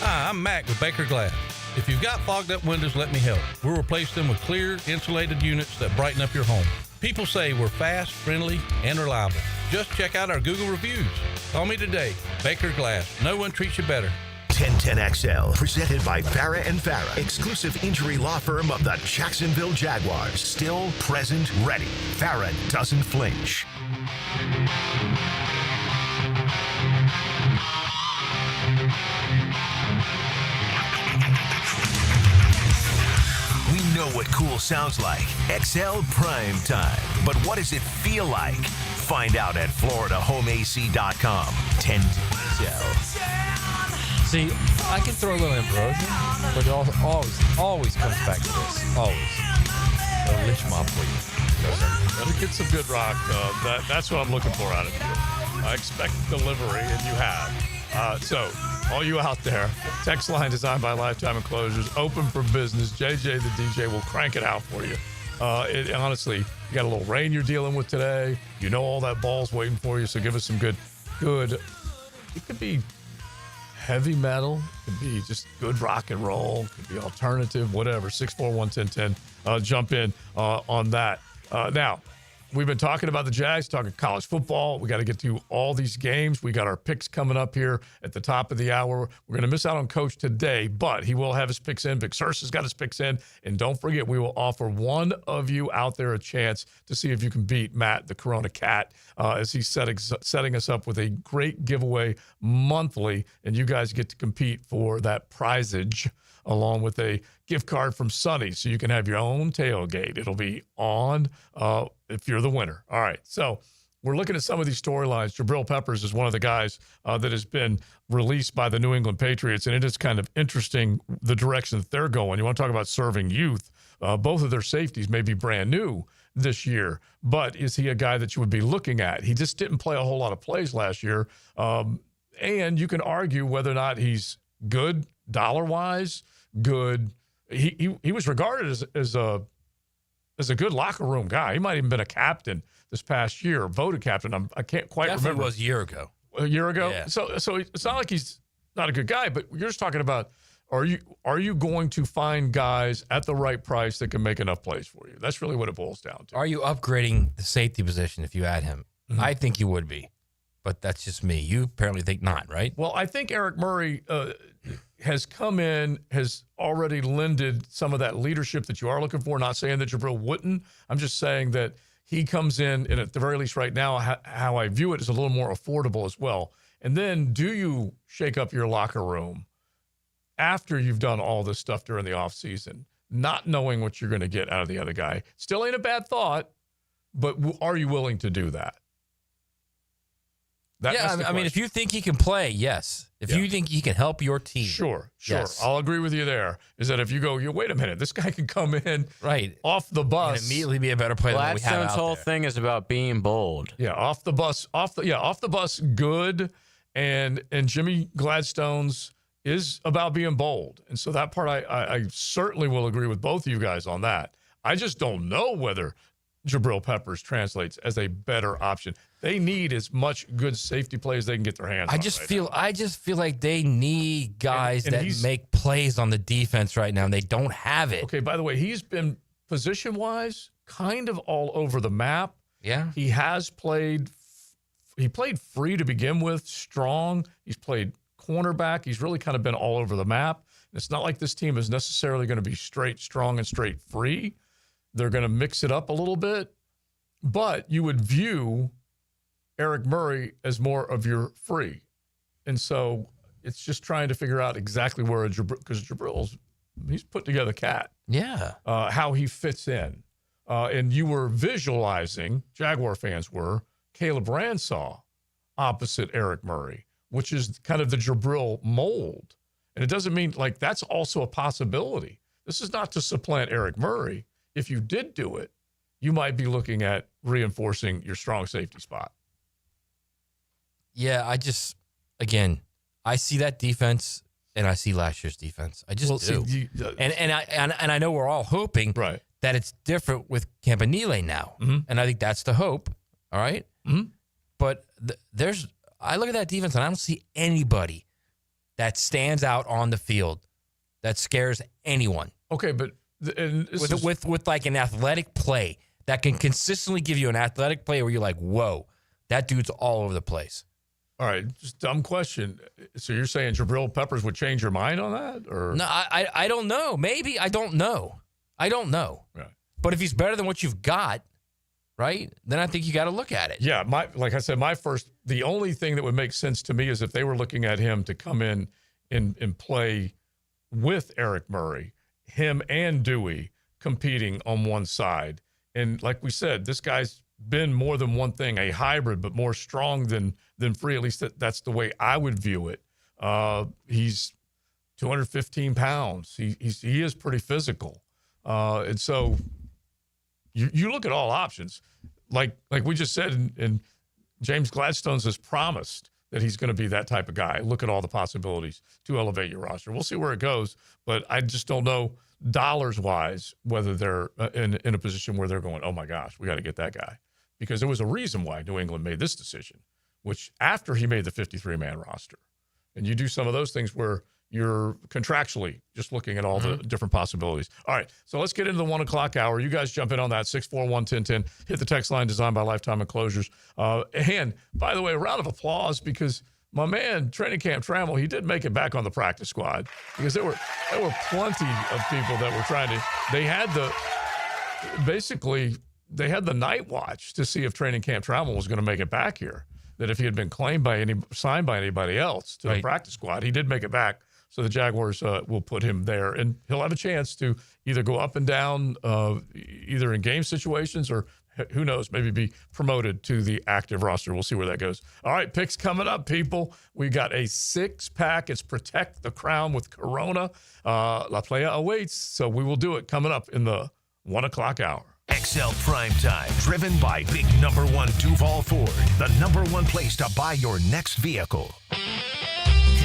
Hi, I'm Mac with Baker Glass. If you've got fogged up windows, let me help. We'll replace them with clear, insulated units that brighten up your home. People say we're fast, friendly, and reliable. Just check out our Google reviews. Call me today. Baker Glass. No one treats you better. 1010XL, presented by Farah and Farah, exclusive injury law firm of the Jacksonville Jaguars. Still, present, ready. Farah doesn't flinch. We know what cool sounds like. XL Primetime. But what does it feel like? Find out at FloridaHomeAC.com. 10XL. See, I can throw a little ambrosia, but it always comes back to this. Always. A lynch mob for you. Gotta get some good rock. That's what I'm looking for out of you. I expect delivery, and you have. So, all you out there, text line designed by Lifetime Enclosures, open for business. JJ the DJ will crank it out for you. Honestly, you got a little rain you're dealing with today. You know all that ball's waiting for you, so give us some good. It could be heavy metal. It could be just good rock and roll. It could be alternative, whatever. 641-1010. Jump in on that. Now, we've been talking about the Jags, talking college football. We got to get to all these games. We got our picks coming up here at the top of the hour. We're going to miss out on Coach today, but he will have his picks in. Vic Searce has got his picks in. And don't forget, we will offer one of you out there a chance to see if you can beat Matt, the Corona Cat, as he's setting us up with a great giveaway monthly. And you guys get to compete for that prizage along with a gift card from Sonny, so you can have your own tailgate. It'll be on if you're the winner. All right, so we're looking at some of these storylines. Jabril Peppers is one of the guys that has been released by the New England Patriots, and it is kind of interesting the direction that they're going. You want to talk about serving youth. Both of their safeties may be brand new this year, but is he a guy that you would be looking at? He just didn't play a whole lot of plays last year, and you can argue whether or not he's good dollar-wise, good. He was regarded as a good locker room guy. He might have even been a captain this past year, voted captain. I can't quite Definitely remember. was a year ago. A year ago? Yeah. So it's not like he's not a good guy, but you're just talking about, are you going to find guys at the right price that can make enough plays for you? That's really what it boils down to. Are you upgrading the safety position if you add him? Mm-hmm. I think you would be, but that's just me. You apparently think not, right? Well, I think Eric Murray has come in, has already lended some of that leadership that you are looking for. Not saying that Jabril wouldn't. I'm just saying that he comes in, and at the very least right now, how I view it is a little more affordable as well. And then do you shake up your locker room after you've done all this stuff during the offseason, not knowing what you're going to get out of the other guy? Still ain't a bad thought, but are you willing to do that? I mean, if you think he can play, yes. If you think he can help your team. Sure. Yes. I'll agree with you there. Is that if you go, wait a minute, this guy can come in off the bus. And immediately be a better player than we have out Gladstone's whole there. thing is about being bold. Yeah, off the bus, good. And Jimmy Gladstone's is about being bold. And so that part, I certainly will agree with both of you guys on that. I just don't know whether Jabril Peppers translates as a better option. They need as much good safety play as they can get their hands on. I just feel like they need guys that make plays on the defense right now, and they don't have it. Okay, by the way, he's been position-wise kind of all over the map. Yeah. He has played free to begin with, strong. He's played cornerback. He's really kind of been all over the map. It's not like this team is necessarily going to be straight strong and straight free. They're going to mix it up a little bit, but you would view Eric Murray as more of your free. And so it's just trying to figure out exactly where because Jabril's, he's put together cat. Yeah. How he fits in. And you were visualizing, Jaguar fans were, Caleb Ransaw opposite Eric Murray, which is kind of the Jabril mold. And it doesn't mean, like, that's also a possibility. This is not to supplant Eric Murray. If you did do it, you might be looking at reinforcing your strong safety spot. Yeah, I see that defense, and I see last year's defense. I just do. And I know we're all hoping that it's different with Campanile now, and I think that's the hope. All right, but I look at that defense, and I don't see anybody that stands out on the field that scares anyone. Okay, but with like an athletic play that can consistently give you an athletic play where you're like, whoa, that dude's all over the place. All right, just dumb question. So you're saying Jabril Peppers would change your mind on that, or no? I don't know. Maybe I don't know. Right. But if he's better than what you've got, right, then I think you got to look at it. Yeah, like I said, the only thing that would make sense to me is if they were looking at him to come in and play with Eric Murray, him and Dewey competing on one side. And like we said, this guy's been more than one thing, a hybrid, but more strong than free. At least that's the way I would view it. He's 215 pounds. He is pretty physical. And so you look at all options. Like we just said, and James Gladstone's has promised that he's going to be that type of guy. Look at all the possibilities to elevate your roster. We'll see where it goes, but I just don't know dollars-wise whether they're in a position where they're going, oh, my gosh, we got to get that guy. Because there was a reason why New England made this decision, which after he made the 53-man roster. And you do some of those things where you're contractually just looking at all the different possibilities. All right, so let's get into the 1 o'clock hour. You guys jump in on that, 641-1010. Hit the text line designed by Lifetime Enclosures. And, by the way, a round of applause because my man, Training Camp Trammell, he did make it back on the practice squad because there were plenty of people that were trying to – they had the night watch to see if Training Camp Trammell was going to make it back here, that if he had been signed by anybody else to the practice squad, he did make it back. So the Jaguars will put him there, and he'll have a chance to either go up and down, either in game situations or who knows, maybe be promoted to the active roster. We'll see where that goes. All right, picks coming up, people. We got a 6-pack. It's Protect the Crown with Corona. La Playa awaits, so we will do it coming up in the 1 o'clock hour. XL Primetime, driven by Big Number 1 Duval Ford, the #1 place to buy your next vehicle.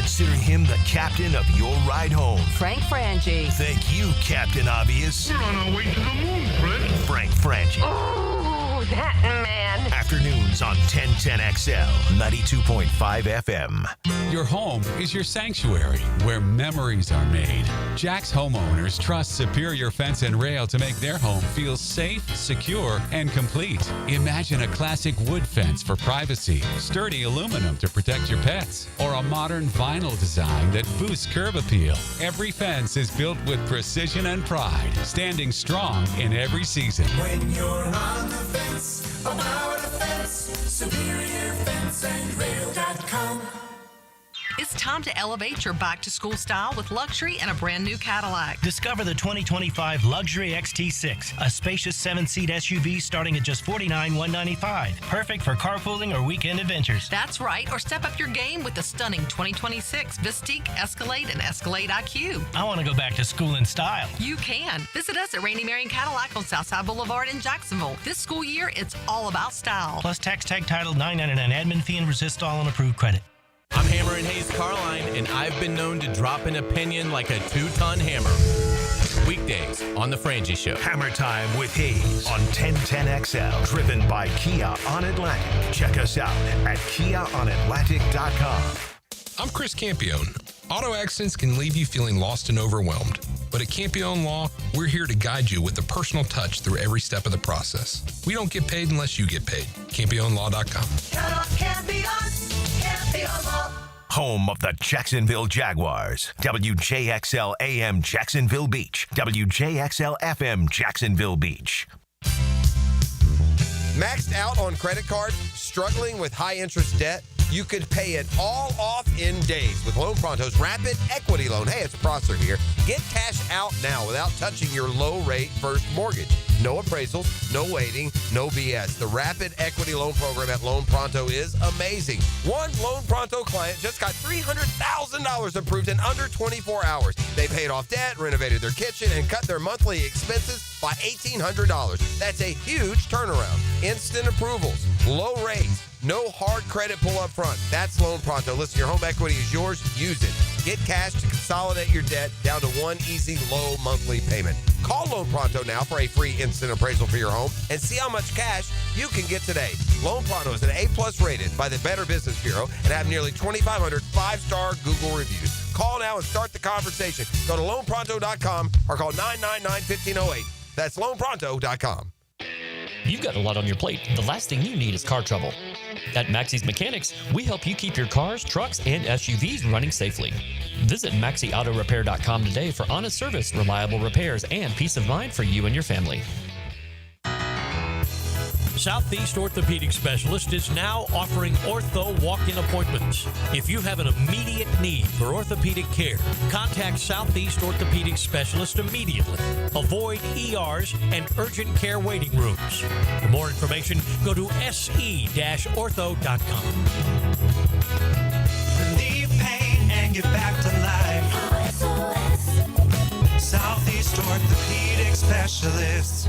consider him the captain of your ride home. Frank Frangie. Thank you, Captain Obvious. You're on our way to the moon, Fred. Frank Frangie. Oh, that man. Afternoons on 1010XL, 92.5 FM. Your home is your sanctuary where memories are made. Jack's homeowners trust Superior Fence and Rail to make their home feel safe, secure, and complete. Imagine a classic wood fence for privacy, sturdy aluminum to protect your pets, or a modern vinyl design that boosts curb appeal. Every fence is built with precision and pride, standing strong in every season. When you're on the fence, about a fence, SuperiorFenceandRail.com. It's time to elevate your back-to-school style with luxury and a brand-new Cadillac. Discover the 2025 Luxury XT6, a spacious 7-seat SUV starting at just $49,195. Perfect for carpooling or weekend adventures. That's right, or step up your game with the stunning 2026 Vistique, Escalade, and Escalade IQ. I want to go back to school in style. You can. Visit us at Rainy Marion Cadillac on Southside Boulevard in Jacksonville. This school year, it's all about style. Plus tax tag title $999 admin fee and resist all on approved credit. I'm Hammer and Hayes Carline, and I've been known to drop an opinion like a 2-ton hammer. Weekdays on The Frangie Show. Hammer Time with Hayes on 1010XL. Driven by Kia on Atlantic. Check us out at KiaOnAtlantic.com. I'm Chris Campione. Auto accidents can leave you feeling lost and overwhelmed. But at Campione Law, we're here to guide you with a personal touch through every step of the process. We don't get paid unless you get paid. CampioneLaw.com. Count on Campione. Campione Law. Home of the Jacksonville Jaguars. WJXL AM Jacksonville Beach. WJXL FM Jacksonville Beach. Maxed out on credit card, struggling with high interest debt? You could pay it all off in days with Loan Pronto's Rapid Equity Loan. Hey, it's Prosser here. Get cash out now without touching your low-rate first mortgage. No appraisals, no waiting, no BS. The Rapid Equity Loan Program at Loan Pronto is amazing. One Loan Pronto client just got $300,000 approved in under 24 hours. They paid off debt, renovated their kitchen, and cut their monthly expenses by $1,800. That's a huge turnaround. Instant approvals, low rates, no hard credit pull up front. That's Loan Pronto. Listen, your home equity is yours. Use it. Get cash to consolidate your debt down to one easy, low monthly payment. Call Loan Pronto now for a free instant appraisal for your home and see how much cash you can get today. Loan Pronto is an A+ rated by the Better Business Bureau and have nearly 2,500 5-star Google reviews. Call now and start the conversation. Go to loanpronto.com or call 999-1508. That's loanpronto.com. You've got a lot on your plate. The last thing you need is car trouble. At Maxie's Mechanics, we help you keep your cars, trucks, and SUVs running safely. Visit MaxieAutoRepair.com today for honest service, reliable repairs, and peace of mind for you and your family. Southeast Orthopedic Specialist is now offering ortho walk-in appointments. If you have an immediate need for orthopedic care, contact Southeast Orthopedic Specialist immediately. Avoid ERs and urgent care waiting rooms. For more information, go to se-ortho.com. Relieve pain and get back to life. Southeast Orthopedic Specialists.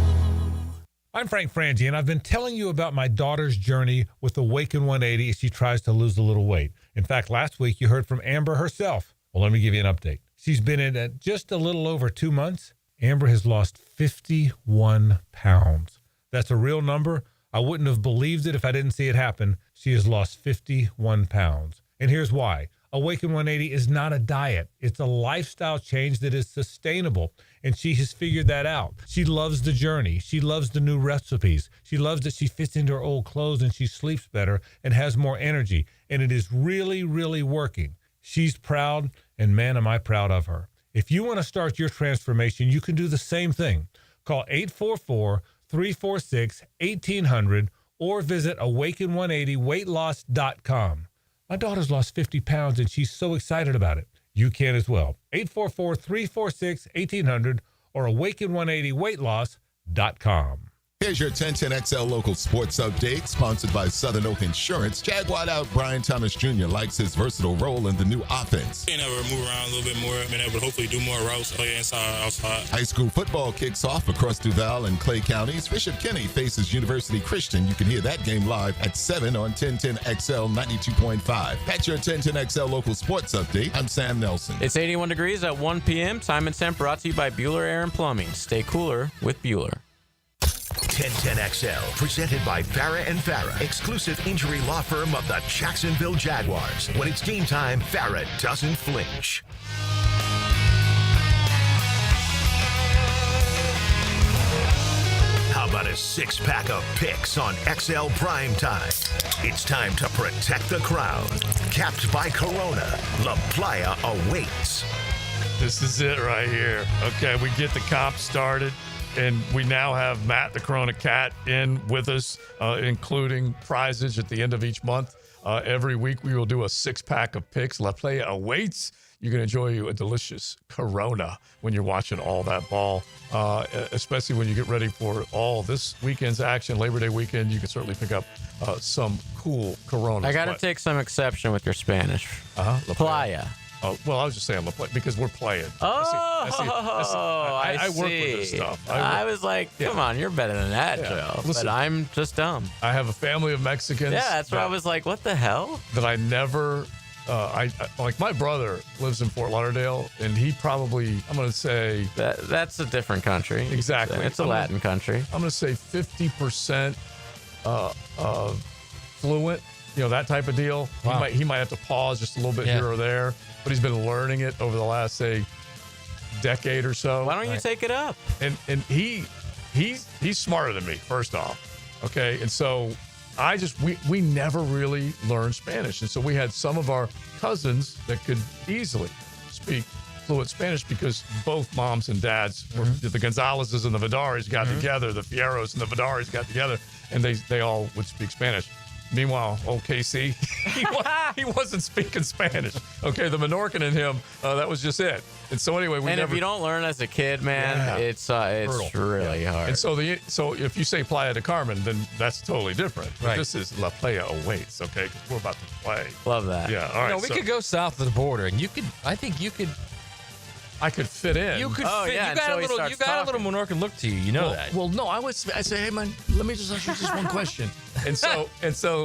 I'm Frank Frangie, and I've been telling you about my daughter's journey with Awaken 180 as she tries to lose a little weight. In fact, last week you heard from Amber herself. Well, let me give you an update. She's been in it just a little over 2 months. Amber has lost 51 pounds. That's a real number. I wouldn't have believed it if I didn't see it happen. She has lost 51 pounds. And here's why. Awaken 180 is not a diet. It's a lifestyle change that is sustainable, and she has figured that out. She loves the journey. She loves the new recipes. She loves that she fits into her old clothes and she sleeps better and has more energy, and it is really, really working. She's proud, and man, am I proud of her. If you want to start your transformation, you can do the same thing. Call 844-346-1800 or visit awaken180weightloss.com. My daughter's lost 50 pounds, and she's so excited about it. You can as well. 844-346-1800 or awaken180weightloss.com. Here's your 1010XL local sports update, sponsored by Southern Oak Insurance. Jaguar out Brian Thomas Jr. likes his versatile role in the new offense. Being able to move around a little bit more, being able to hopefully do more routes, play inside, outside. High school football kicks off across Duval and Clay counties. Bishop Kenny faces University Christian. You can hear that game live at 7 on 1010XL 92.5. That's your 1010XL local sports update. I'm Sam Nelson. It's 81 degrees at 1 p.m. Time and temp brought to you by Bueller Air and Plumbing. Stay cooler with Bueller. 1010XL, presented by Farah and Farah, exclusive injury law firm of the Jacksonville Jaguars. When it's game time, Farah doesn't flinch. How about a six-pack of picks on XL Primetime? It's time to protect the crown. Capped by Corona, La Playa awaits. This is it right here. Okay, we get the comp started. And we now have Matt, the Corona Cat, in with us, including prizes at the end of each month. Every week we will do a six-pack of picks. La Playa awaits. You can enjoy a delicious Corona when you're watching all that ball, especially when you get ready for all this weekend's action, Labor Day weekend. You can certainly pick up some cool Coronas. I got to take some exception with your Spanish. La Playa. Oh, well, I was just saying because we're playing. I work with this stuff. I was like, come on, you're better than that, Joe. Listen, but I'm just dumb. I have a family of Mexicans. Yeah, that's why I was like, what the hell? That I never, I like my brother lives in Fort Lauderdale, and he probably, I'm going to say. That's a different country. Exactly. It's a Latin country. I'm going to say 50% fluent, that type of deal. Wow. He might have to pause just a little bit here or there, but he's been learning it over the last, say, decade or so. Why don't you take it up? And he's smarter than me, first off. Okay. And so we never really learned Spanish. And so we had some of our cousins that could easily speak fluent Spanish because both moms and dads were the Gonzalezes and the Vidares got together, the Fierros and the Vidares got together, and they all would speak Spanish. Meanwhile, old KC, he wasn't speaking Spanish. Okay, the Menorcan in him, that was just it. And so anyway, if you don't learn as a kid, man, it's really hard. And so if you say Playa de Carmen, then that's totally different. But Right. this is La Playa awaits, okay? Because we're about to play. Love that. Yeah, all right. We could go south of the border, and I could fit in. You could fit. You got a little Menorcan look to you. You know that. Well, no, I say, hey man, let me just ask you just one question. And so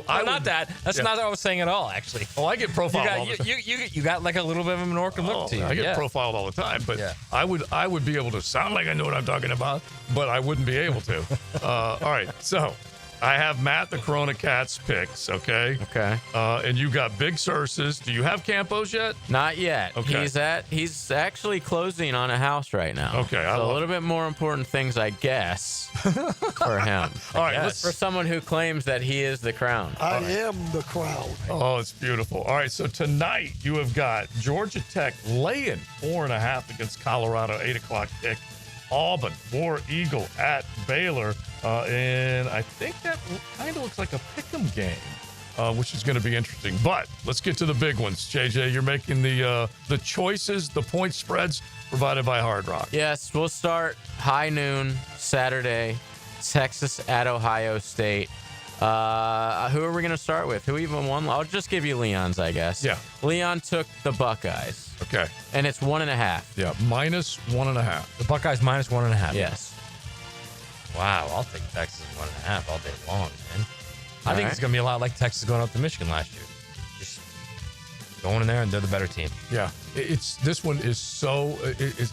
not that. That's not what I was saying at all, actually. Oh, I get profiled all the time. You got like a little bit of a Menorcan look to you. I get profiled all the time, but I would be able to sound like I know what I'm talking about, but I wouldn't be able to. All right, so I have Matt the Corona Cat's picks, okay? Okay. And you got Big Surses. Do you have Campos yet? Not yet. Okay. He's actually closing on a house right now. Okay. So a little bit more important things, I guess, for him. All right. For someone who claims that he is the crown. I am the crown. Oh, it's beautiful. All right. So tonight you have got Georgia Tech laying 4.5 against Colorado, 8 o'clock kick. Auburn, War Eagle at Baylor. And I think that kind of looks like a pick'em game, which is going to be interesting. But let's get to the big ones. JJ, you're making the choices, the point spreads provided by Hard Rock. Yes, we'll start high noon Saturday, Texas at Ohio State. Who are we going to start with? Who even won? I'll just give you Leon's, I guess. Yeah. Leon took the Buckeyes. Okay. And it's 1.5. Yeah, -1.5. The Buckeyes -1.5. Yes. Wow, I'll take Texas 1.5 all day long, man. I think it's going to be a lot like Texas going up to Michigan last year. Just going in there and they're the better team. Yeah, this one is so.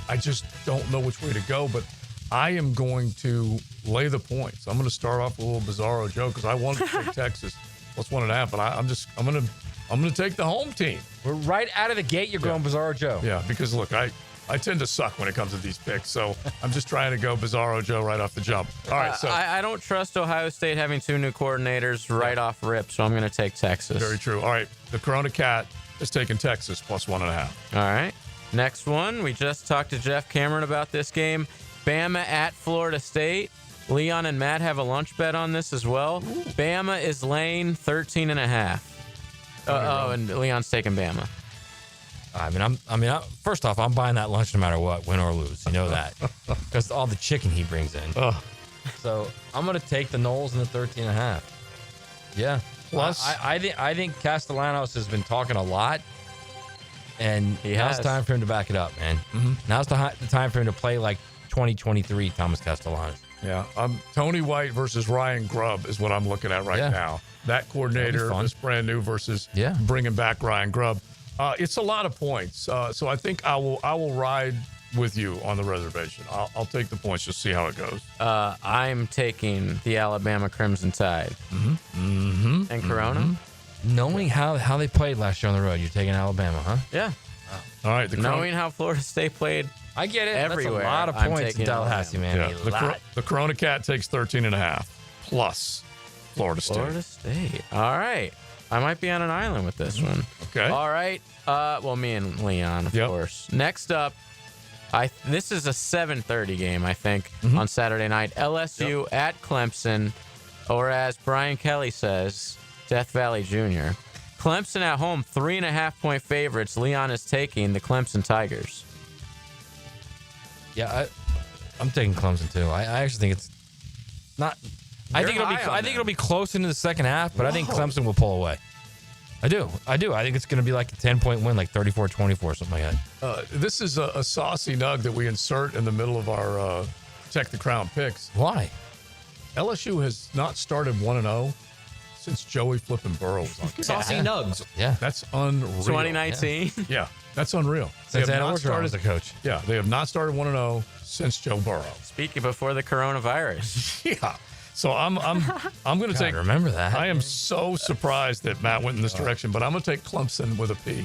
I just don't know which way to go, but I am going to lay the points. I'm going to start off with a little bizarro joke because I wanted to take Texas +1.5, but I'm going to take the home team. We're right out of the gate. You're going Bizarro Joe. Yeah, because look, I tend to suck when it comes to these picks, so I'm just trying to go Bizarro Joe right off the jump. All right, so I don't trust Ohio State having 2 new coordinators right off rip, so I'm going to take Texas. Very true. All right, the Corona Cat is taking Texas +1.5. All right, next one. We just talked to Jeff Cameron about this game. Bama at Florida State. Leon and Matt have a lunch bet on this as well. Ooh. Bama is laying 13.5. And Leon's taking Bama. First off, I'm buying that lunch no matter what, win or lose. You know that, because all the chicken he brings in. So I'm going to take the Noles in the 13.5. Yeah. Plus, I think Castellanos has been talking a lot, and He now's has. time for him to back it up, man. Now's the time for him to play like 2023 Thomas Castellanos. yeah, Tony White versus Ryan Grubb is what I'm looking at right now. That coordinator is brand new versus bringing back Ryan Grubb. It's a lot of points, so I think I will ride with you on the reservation. I'll take the points, just see how it goes. I'm taking the Alabama Crimson Tide. And Corona. Knowing how they played last year on the road, you're taking Alabama, huh? Yeah. All right. Knowing how Florida State played, I get it. everywhere. That's a lot of I'm points in taking Tallahassee, man. Yeah, A lot. the Corona Cat takes 13.5 plus Florida State. Florida State. All right. I might be on an island with this one. Okay. All right. Well, me and Leon, of course. Next up, this is a 7:30 game, I think, on Saturday night. LSU at Clemson, or as Brian Kelly says, Death Valley Jr. Clemson at home, 3.5-point favorites. Leon is taking the Clemson Tigers. Yeah, I'm taking Clemson too. I actually think it's not. I think it'll be close into the second half, but I think Clemson will pull away. I do. I think it's going to be like a 10-point win, like 34-24, something like that. This is a saucy nug that we insert in the middle of our Protect the Crown picks. Why? LSU has not started 1-0 since Joey flipping Burrow was on. Saucy nugs. Yeah. That's unreal. 2019. Yeah, that's unreal. Since Ed Orgeron was the coach. Yeah, they have not started 1-0 since Joe Burrow. Speaking before the coronavirus. Yeah. So I'm going to take. Remember that. I am so surprised that Matt went in this direction, but I'm going to take Clemson with a P.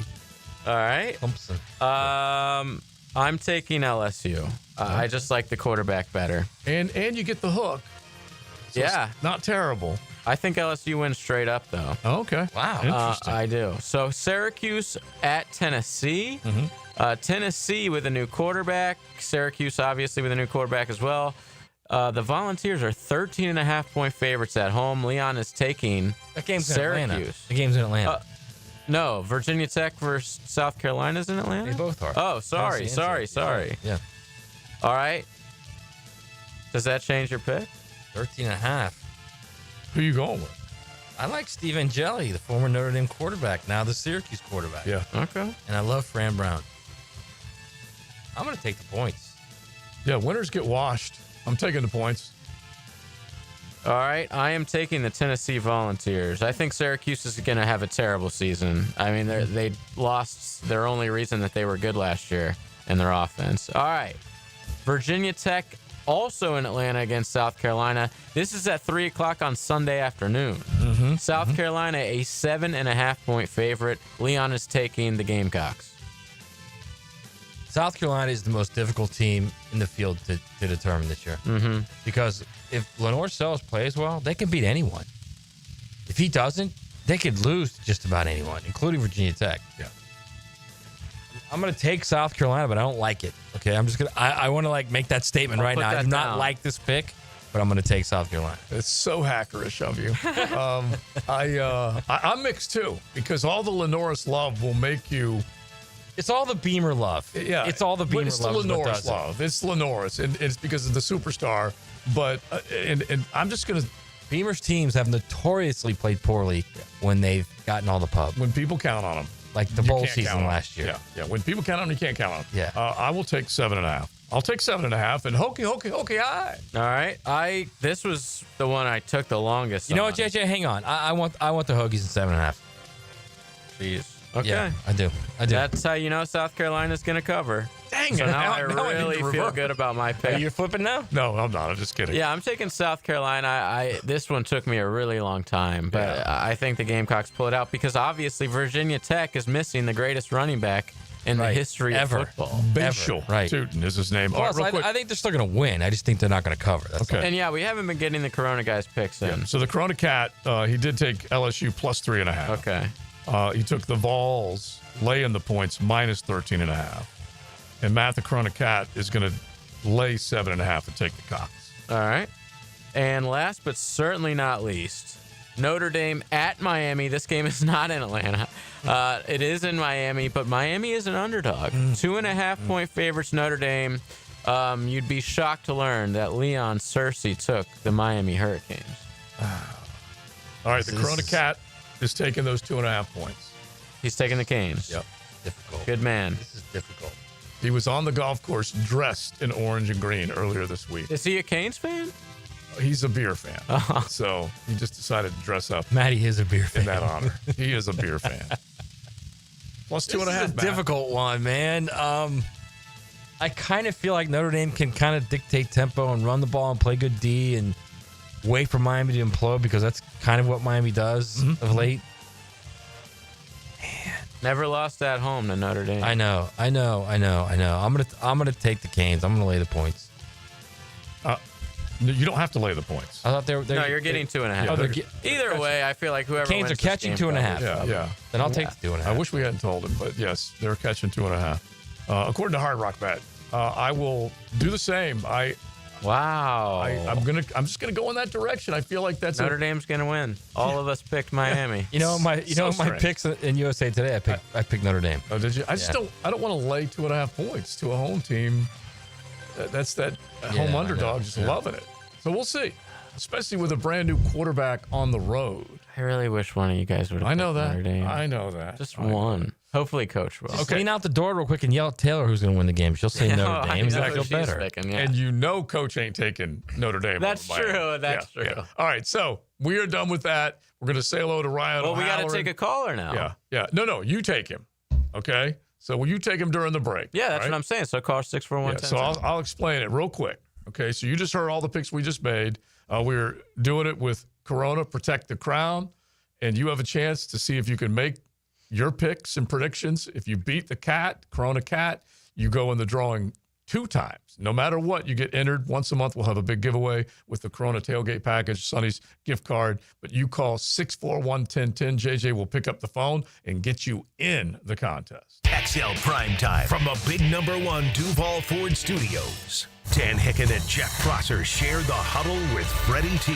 All right. Clemson. I'm taking LSU. I just like the quarterback better. And you get the hook. So yeah. It's not terrible. I think LSU wins straight up, though. Oh, okay. Wow. Interesting. I do. So Syracuse at Tennessee. Tennessee with a new quarterback. Syracuse, obviously, with a new quarterback as well. The Volunteers are 13.5-point favorites at home. Leon is taking That game's Syracuse. in Atlanta. The game's in Atlanta. No, Virginia Tech versus South Carolina's in Atlanta? They both are. Oh, sorry. Yeah. All right. Does that change your pick? 13.5. Who you going with? I like Steve Angeli, the former Notre Dame quarterback, now the Syracuse quarterback. Yeah. Okay. And I love Fran Brown. I'm going to take the points. Yeah, winners get washed. I'm taking the points. All right. I am taking the Tennessee Volunteers. I think Syracuse is going to have a terrible season. I mean, they lost their only reason that they were good last year in their offense. All right. Virginia Tech also in Atlanta against South Carolina. This is at 3 o'clock on Sunday afternoon. South Carolina, a 7.5-point favorite. Leon is taking the Gamecocks. South Carolina is the most difficult team in the field to determine this year. Because if Lenore Sells plays well, they can beat anyone. If he doesn't, they could lose to just about anyone, including Virginia Tech. Yeah. I'm going to take South Carolina, but I don't like it. Okay, I'm just going to, I want to make that statement right now. I do not like this pick, but I'm going to take South Carolina. It's so hackerish of you. I'm mixed too, because all the Lenoris love will make you. It's all the Beamer love. Yeah, it's all the Beamer it's love. It's the Lenoris love. It's Lenoris, and it's because of the superstar. But and I'm just gonna. Beamer's teams have notoriously played poorly when they've gotten all the pub. When people count on them, like the bowl season last year. Yeah. When people count on them, you can't count on them. Yeah. I will take 7.5. I'll take 7.5 and hokey high. All right. This was the one I took the longest. You know what, JJ? Hang on. I want the Hokies at 7.5. Jeez. Okay. Yeah, I do. That's how you know South Carolina's going to cover. Dang so it. now I now really feel good about my pick. Are you flipping now? No, I'm not. I'm just kidding. Yeah, I'm taking South Carolina. This one took me a really long time, but I think the Gamecocks pull it out because obviously Virginia Tech is missing the greatest running back in the history of football. Bishel Tootin is his name. Plus, I think they're still going to win. I just think they're not going to cover. That's okay. And yeah, we haven't been getting the Corona guys' picks in. Yeah. So the Corona Cat, he did take LSU plus 3.5. Okay. He took the Vols laying the points minus 13.5. And Matt, the Corona Cat, is going to lay 7.5 and take the Cox. All right. And last but certainly not least, Notre Dame at Miami. This game is not in Atlanta. It is in Miami, but Miami is an underdog. 2.5-point favorites, Notre Dame. You'd be shocked to learn that Leon Searcy took the Miami Hurricanes. All right, the Corona Cat is taking those 2.5 points. He's taking the Canes. Yep. Difficult. Good man. This is difficult. He was on the golf course dressed in orange and green earlier this week. Is he a Canes fan? He's a beer fan. So he just decided to dress up. Matty is a beer fan. In that honor. He is a beer fan. Plus 2.5. This is a difficult one, man. I kind of feel like Notre Dame can kind of dictate tempo and run the ball and play good D and wait for Miami to implode because that's kind of what Miami does of late. Never lost at home to Notre Dame. I know. I'm gonna take the Canes. I'm gonna lay the points. You don't have to lay the points. I thought they were. No, you're getting 2.5. Either way, I feel like whoever Canes are catching 2.5. Yeah. Then I'll take the 2.5. I wish we hadn't told him, but yes, they're catching 2.5. According to Hard Rock Bet, I will do the same. I'm just gonna go in that direction. I feel like that's Notre Dame's gonna win. All of us picked Miami. You know my picks in USA Today. I picked Notre Dame. Oh, did you? I just don't want to lay 2.5 points to a home team. That's that home underdog just loving it. So we'll see, especially with a brand new quarterback on the road. I really wish one of you guys would have. I know that. Notre Dame. I know that. Just one. Hopefully, Coach will. Just lean out the door real quick and yell at Taylor who's going to win the game. She'll say Notre Dame. Exactly. Feel better. And you know Coach ain't taking Notre Dame. That's true. That's true. Yeah. All right, so we are done with that. We're going to say hello to Ryan. Well, we got to take a caller now. Yeah. No, you take him. Okay? So will you take him during the break? Yeah, that's what I'm saying. So call 641. So I'll explain it real quick. Okay, so you just heard all the picks we just made. We're doing it with Corona, Protect the Crown, and you have a chance to see if you can make your picks and predictions. If you beat the Cat, Corona Cat, you go in the drawing 2 times. No matter what, you get entered. Once a month, we'll have a big giveaway with the Corona Tailgate Package, Sonny's gift card. But you call 641-1010. JJ will pick up the phone and get you in the contest. XL Primetime from the big #1 Duval Ford Studios. Dan Hicken and Jeff Prosser share the huddle with Freddie T.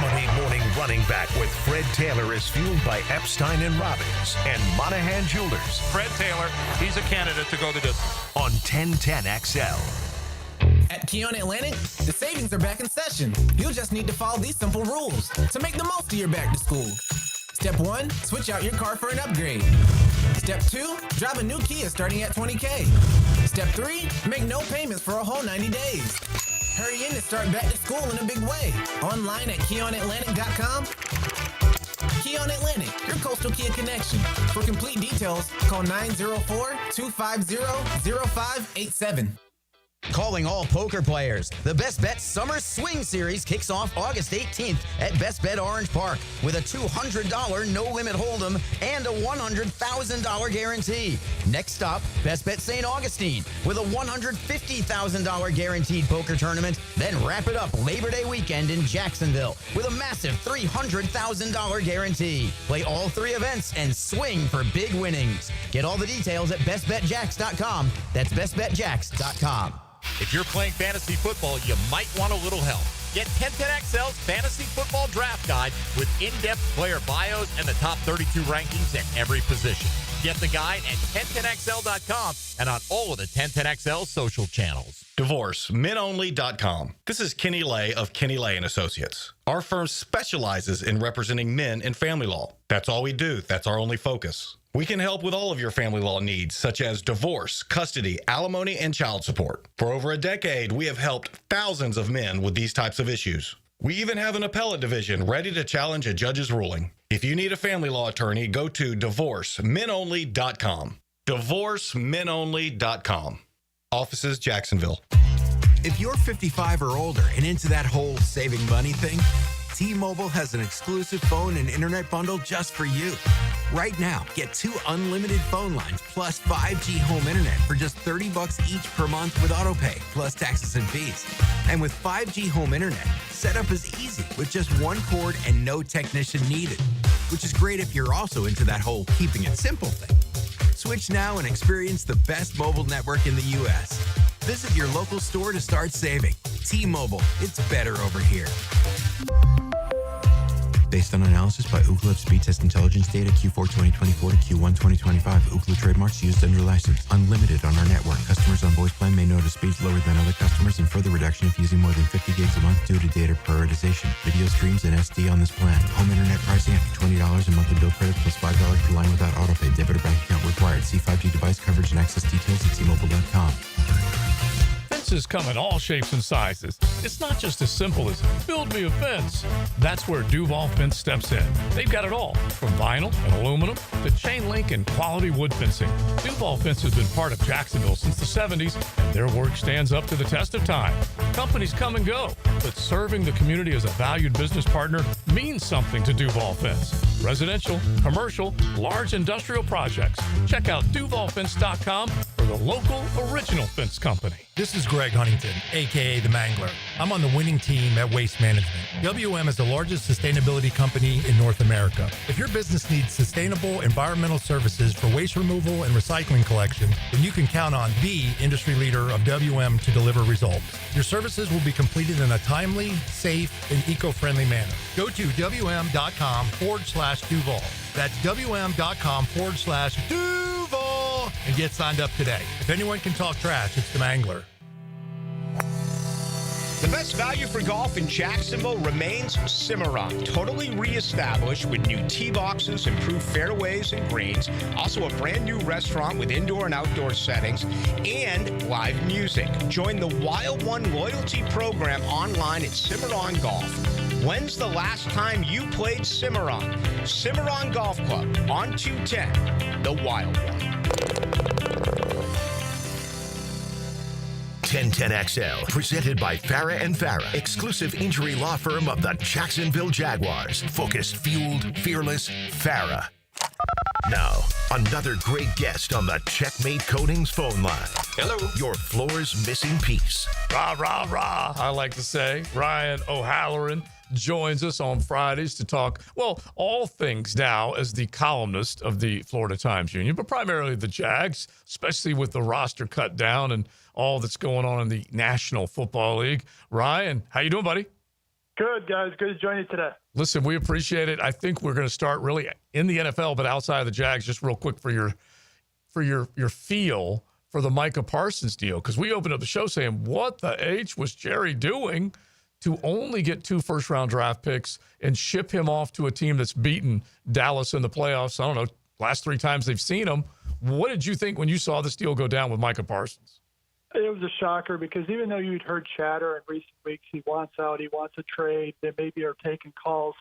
Monday morning running back with Fred Taylor is fueled by Epstein and Robbins and Monahan Jewelers. Fred Taylor, he's a candidate to go the distance. On 1010 XL. At Keon Atlantic, the savings are back in session. You'll just need to follow these simple rules to make the most of your back to school. Step 1, switch out your car for an upgrade. Step 2, drive a new Kia starting at $20K. Step 3, make no payments for a whole 90 days. Hurry in to start back to school in a big way. Online at KeonAtlantic.com. Keon Atlantic, your coastal Kia connection. For complete details, call 904-250-0587. Calling all poker players. The Best Bet Summer Swing Series kicks off August 18th at Best Bet Orange Park with a $200 no-limit hold'em and a $100,000 guarantee. Next stop, Best Bet St. Augustine with a $150,000 guaranteed poker tournament. Then wrap it up Labor Day weekend in Jacksonville with a massive $300,000 guarantee. Play all 3 events and swing for big winnings. Get all the details at bestbetjacks.com. That's bestbetjacks.com. If you're playing fantasy football, you might want a little help. Get 1010XL's Fantasy Football Draft Guide with in-depth player bios and the top 32 rankings at every position. Get the guide at 1010XL.com and on all of the 1010XL social channels. DivorceMenOnly.com. This is Kenny Lay of Kenny Lay & Associates. Our firm specializes in representing men in family law. That's all we do. That's our only focus. We can help with all of your family law needs, such as divorce, custody, alimony, and child support. For over a decade, we have helped thousands of men with these types of issues. We even have an appellate division ready to challenge a judge's ruling. If you need a family law attorney, go to DivorceMenOnly.com. DivorceMenOnly.com. Offices, Jacksonville. If you're 55 or older and into that whole saving money thing, T-Mobile has an exclusive phone and internet bundle just for you. Right now, get 2 unlimited phone lines plus 5G home internet for just $30 each per month with autopay, plus taxes and fees. And with 5G home internet, setup is easy with just 1 cord and no technician needed, which is great if you're also into that whole keeping it simple thing. Switch now and experience the best mobile network in the U.S. Visit your local store to start saving. T-Mobile, it's better over here. Based on analysis by Ookla of Speed Test Intelligence data Q4 2024 to Q1 2025. Ookla trademarks used under license. Unlimited on our network. Customers on voice plan may notice speeds lower than other customers and further reduction if using more than 50 gigs a month due to data prioritization. Video streams and SD on this plan. Home internet pricing after $20 a monthly bill credit plus $5 per line without autopay. Debit or bank account required. See 5G device coverage and access details at T-Mobile.com. Fences come in all shapes and sizes. It's not just as simple as build me a fence. That's where Duval Fence steps in. They've got it all, from vinyl and aluminum to chain link and quality wood fencing. Duval Fence has been part of Jacksonville since the 70s, and their work stands up to the test of time. Companies come and go, but serving the community as a valued business partner means something to Duval Fence. Residential, commercial, large industrial projects. Check out DuvalFence.com for the local original fence company. This is Greg Huntington, a.k.a. The Mangler. I'm on the winning team at Waste Management. WM is the largest sustainability company in North America. If your business needs sustainable environmental services for waste removal and recycling collection, then you can count on the industry leader of WM to deliver results. Your services will be completed in a timely, safe, and eco-friendly manner. Go to WM.com/Duval. That's WM.com/Duval and get signed up today. If anyone can talk trash, it's the Mangler. The best value for golf in Jacksonville remains Cimarron. Totally reestablished with new tee boxes, improved fairways and greens. Also a brand new restaurant with indoor and outdoor settings and live music. Join the Wild One loyalty program online at Cimarron Golf. When's the last time you played Cimarron? Cimarron Golf Club on 210, the Wild One. 1010XL, presented by Farah and Farah, exclusive injury law firm of the Jacksonville Jaguars. Focused, fueled, fearless, Farah. Now, another great guest on the Checkmate Coatings phone line. Hello. Your floor's missing piece. Rah, rah, rah, I like to say. Ryan O'Halloran joins us on Fridays to talk, well, all things now as the columnist of the Florida Times Union, but primarily the Jags, especially with the roster cut down and all that's going on in the National Football League. Ryan, how you doing, buddy? Good, guys. Good to join you today. Listen, we appreciate it. I think we're going to start really in the NFL, but outside of the Jags, just real quick for your feel for the Micah Parsons deal, because we opened up the show saying, what the H was Jerry doing to only get 2 first-round draft picks and ship him off to a team that's beaten Dallas in the playoffs? I don't know, last 3 times they've seen him. What did you think when you saw this deal go down with Micah Parsons? It was a shocker because even though you'd heard chatter in recent weeks, he wants out, he wants a trade, they maybe are taking calls,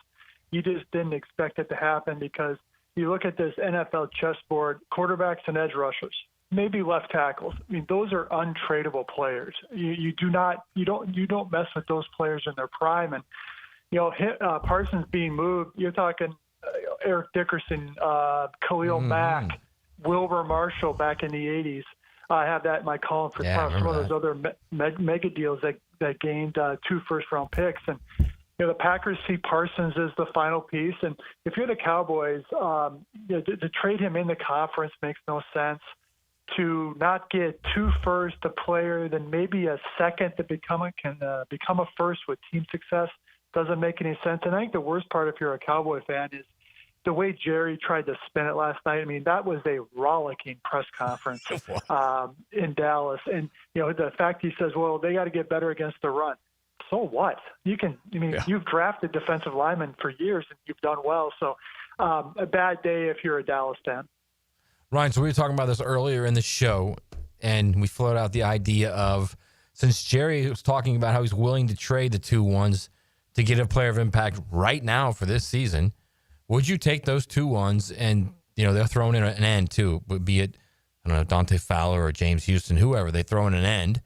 you just didn't expect it to happen because you look at this NFL chessboard, quarterbacks and edge rushers, maybe left tackles. I mean, those are untradeable players. You don't mess with those players in their prime. And Parsons being moved, you're talking Eric Dickerson, Khalil Mack, Wilbur Marshall back in the 80s. I have that in my column for some of those other mega deals that gained 2 first-round picks. And the Packers see Parsons as the final piece. And if you're the Cowboys, to trade him in the conference makes no sense. To not get 2 first, a player, then maybe a second to become a first with team success doesn't make any sense. And I think the worst part, if you're a Cowboy fan, is the way Jerry tried to spin it last night. I mean, that was a rollicking press conference in Dallas. And, the fact he says, well, they got to get better against the run. So what? You've drafted defensive linemen for years and you've done well. So a bad day if you're a Dallas fan. Ryan, so we were talking about this earlier in the show, and we floated out the idea of, since Jerry was talking about how he's willing to trade the 2 ones to get a player of impact right now for this season, would you take those 2 ones and, they're throwing in an end too, be it, I don't know, Dante Fowler or James Houston, whoever, they throw in an end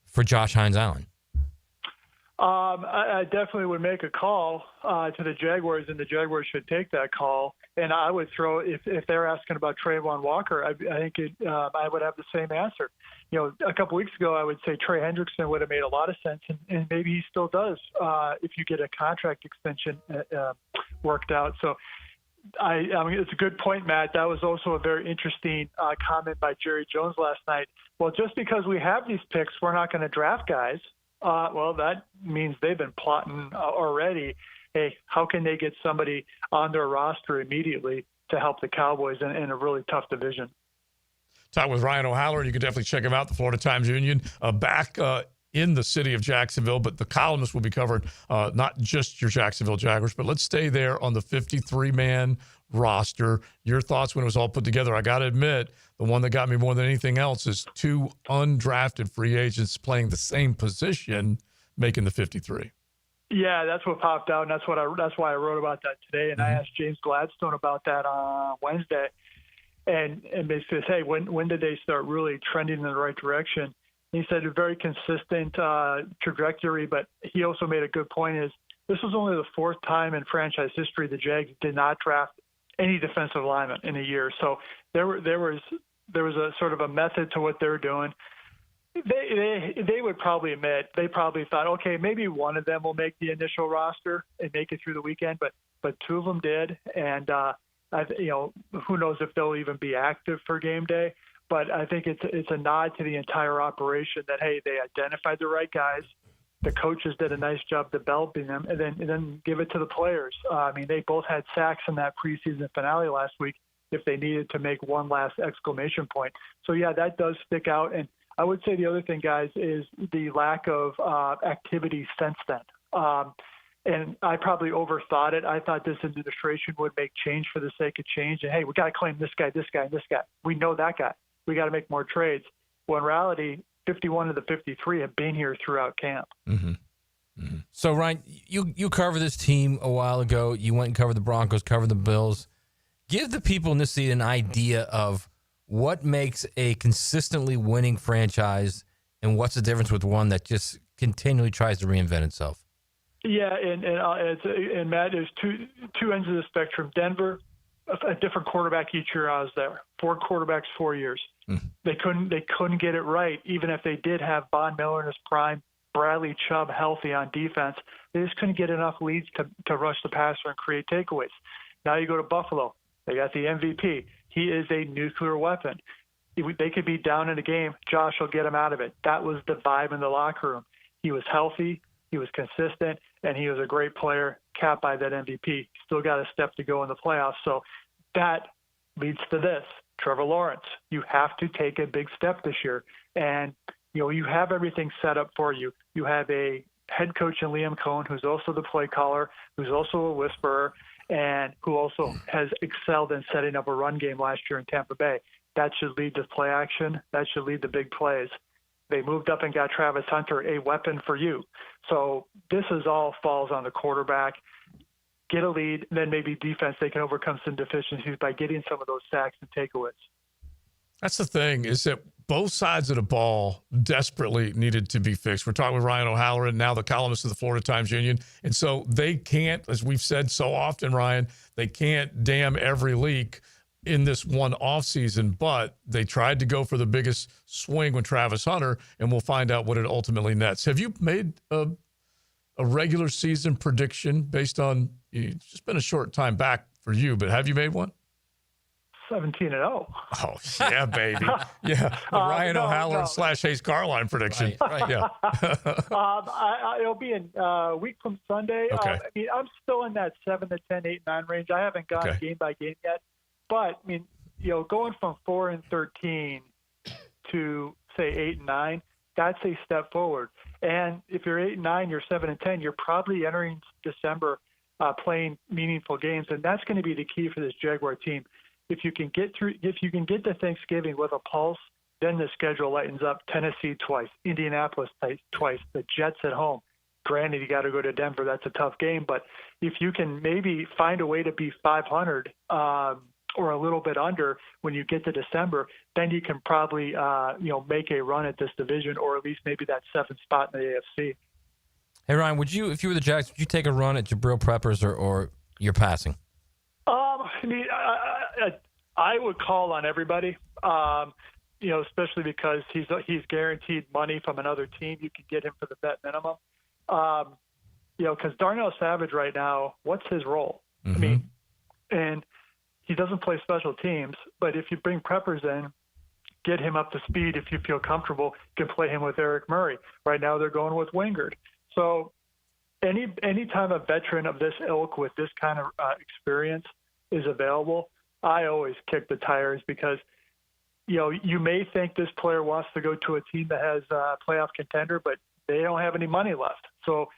for Josh Hines-Allen? I definitely would make a call to the Jaguars, and the Jaguars should take that call. And I would throw, if they're asking about Trayvon Walker, I think I would have the same answer. A couple weeks ago, I would say Trey Hendrickson would have made a lot of sense, and maybe he still does if you get a contract extension worked out. So I mean, it's a good point, Matt. That was also a very interesting comment by Jerry Jones last night. Well, just because we have these picks, we're not going to draft guys. Well, that means they've been plotting already. hey, how can they get somebody on their roster immediately to help the Cowboys in a really tough division? Talk with Ryan O'Halloran. You can definitely check him out, the Florida Times-Union, back in the city of Jacksonville. But the columnist will be covering not just your Jacksonville Jaguars, but let's stay there on the 53-man roster. Your thoughts when it was all put together. I got to admit, the one that got me more than anything else is 2 undrafted free agents playing the same position, making the 53. Yeah, that's what popped out, and that's why I wrote about that today. And I asked James Gladstone about that on Wednesday, and basically said, hey, when did they start really trending in the right direction? And he said a very consistent trajectory, but he also made a good point is this was only the 4th time in franchise history the Jags did not draft any defensive lineman in a year. So there was a sort of a method to what they're doing. They would probably admit they probably thought, okay, maybe one of them will make the initial roster and make it through the weekend, but 2 of them did, and who knows if they'll even be active for game day. But I think it's a nod to the entire operation that hey, they identified the right guys. The coaches did a nice job developing them, and then give it to the players. I mean, they both had sacks in that preseason finale last week if they needed to make one last exclamation point. So, yeah, that does stick out. And I would say the other thing, guys, is the lack of activity since then. And I probably overthought it. I thought this administration would make change for the sake of change. And, hey, we got to claim this guy, this guy, and this guy. We know that guy. We got to make more trades. Well, in reality, 51 of the 53 have been here throughout camp. Mm-hmm. Mm-hmm. So, Ryan, you covered this team a while ago. You went and covered the Broncos, covered the Bills. Give the people in this seat an idea of what makes a consistently winning franchise and what's the difference with one that just continually tries to reinvent itself. Yeah, and Matt, there's two ends of the spectrum. Denver, a different quarterback each year I was there. 4 quarterbacks, 4 years. They couldn't get it right, even if they did have Von Miller in his prime, Bradley Chubb healthy on defense. They just couldn't get enough leads to rush the passer and create takeaways. Now you go to Buffalo. They got the MVP. He is a nuclear weapon. They could be down in a game. Josh will get him out of it. That was the vibe in the locker room. He was healthy. He was consistent, and he was a great player, capped by that MVP. Still got a step to go in the playoffs. So that leads to this. Trevor Lawrence, you have to take a big step this year. And, you have everything set up for you. You have a head coach in Liam Cohen, who's also the play caller, who's also a whisperer, and who also has excelled in setting up a run game last year in Tampa Bay. That should lead to play action. That should lead to big plays. They moved up and got Travis Hunter, a weapon for you. So this is all falls on the quarterback. Get a lead, then maybe defense, they can overcome some deficiencies by getting some of those sacks and takeaways. That's the thing, is that both sides of the ball desperately needed to be fixed. We're talking with Ryan O'Halloran, now the columnist of the Florida Times-Union. And so they can't, as we've said so often, Ryan, they can't damn every leak in this one offseason, but they tried to go for the biggest swing with Travis Hunter, and we'll find out what it ultimately nets. Have you made a regular season prediction based on, it's just been a short time back for you, but have you made one? 17-0. Oh, yeah, baby. Yeah, the Ryan O'Halloran / Hayes Carline prediction. Right. Yeah. It'll be in a week from Sunday. Okay. I'm still in that 7 to 10, 8, 9 range. I haven't gone game by game yet. But, going from 4-13 to, say, 8-9, that's a step forward. And if you're 8-9, you're 7-10, you're probably entering December playing meaningful games. And that's going to be the key for this Jaguar team. If you can get to Thanksgiving with a pulse, then the schedule lightens up. Tennessee twice, Indianapolis twice, the Jets at home. Granted, you got to go to Denver. That's a tough game. But if you can maybe find a way to be 500 or a little bit under when you get to December, then you can probably make a run at this division, or at least maybe that 7th spot in the AFC. Hey, Ryan, if you were the Jags, would you take a run at Jabril Peppers or you're passing? I would call on everybody, especially because he's guaranteed money from another team. You can get him for the vet minimum. Because Darnell Savage right now, what's his role? Mm-hmm. And he doesn't play special teams, but if you bring Peppers in, get him up to speed, if you feel comfortable, you can play him with Eric Murray. Right now they're going with Wingard. So any time a veteran of this ilk with this kind of experience is available, I always kick the tires because, you may think this player wants to go to a team that has a playoff contender, but they don't have any money left. So,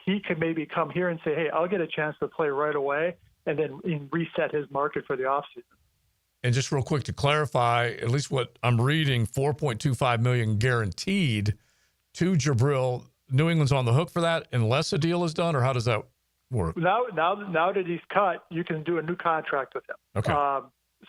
he could maybe come here and say, hey, I'll get a chance to play right away and then reset his market for the offseason. And just real quick to clarify, at least what I'm reading, $4.25 million guaranteed to Jabril. New England's on the hook for that unless a deal is done, or how does that work? Now that he's cut, you can do a new contract with him. Okay.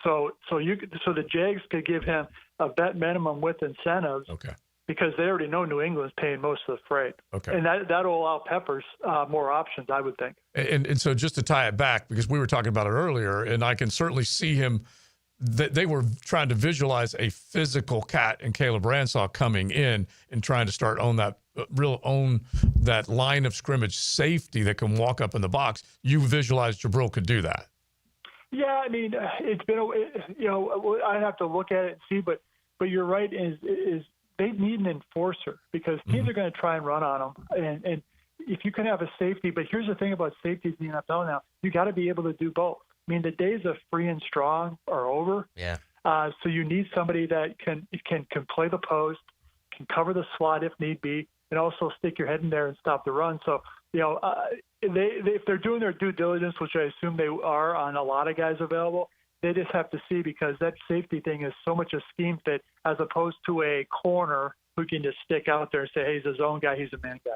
So the Jags could give him a vet minimum with incentives. Okay. Because they already know New England's paying most of the freight. Okay. And that'll allow Peppers more options, I would think. And so just to tie it back, because we were talking about it earlier, and I can certainly see him. They were trying to visualize a physical cat and Caleb Ransaw coming in and trying to start own that line of scrimmage safety that can walk up in the box. You visualize Jabril could do that. Yeah, I mean, it's been I'd have to look at it and see, but you're right. Is they need an enforcer because teams are going to try and run on them, and if you can have a safety. But here's the thing about safeties in the NFL now: you got to be able to do both. I mean, the days of free and strong are over. Yeah. So you need somebody that can play the post, can cover the slot if need be, and also stick your head in there and stop the run. So, if they're doing their due diligence, which I assume they are on a lot of guys available, they just have to see because that safety thing is so much a scheme fit as opposed to a corner who can just stick out there and say, hey, he's a zone guy, he's a man guy.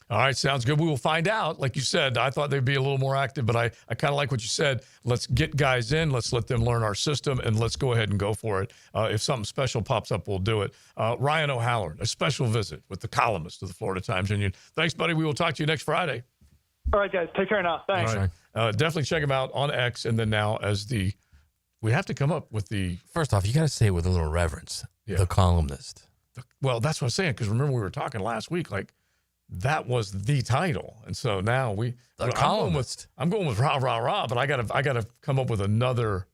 All right, sounds good. We will find out. Like you said, I thought they'd be a little more active, but I kind of like what you said. Let's get guys in. Let's let them learn our system, and let's go ahead and go for it. If something special pops up, we'll do it. Ryan O'Halloran, a special visit with the columnist of the Florida Times-Union. Thanks, buddy. We will talk to you next Friday. All right, guys. Take care now. Thanks. All right. Definitely check him out on X, and then now as we have to come up with the... First off, you got to say it with a little reverence. Yeah. The columnist. Well, that's what I'm saying, because remember we were talking last week, like, that was the title, and so now columnist. I'm going with rah rah rah, but I gotta come up with another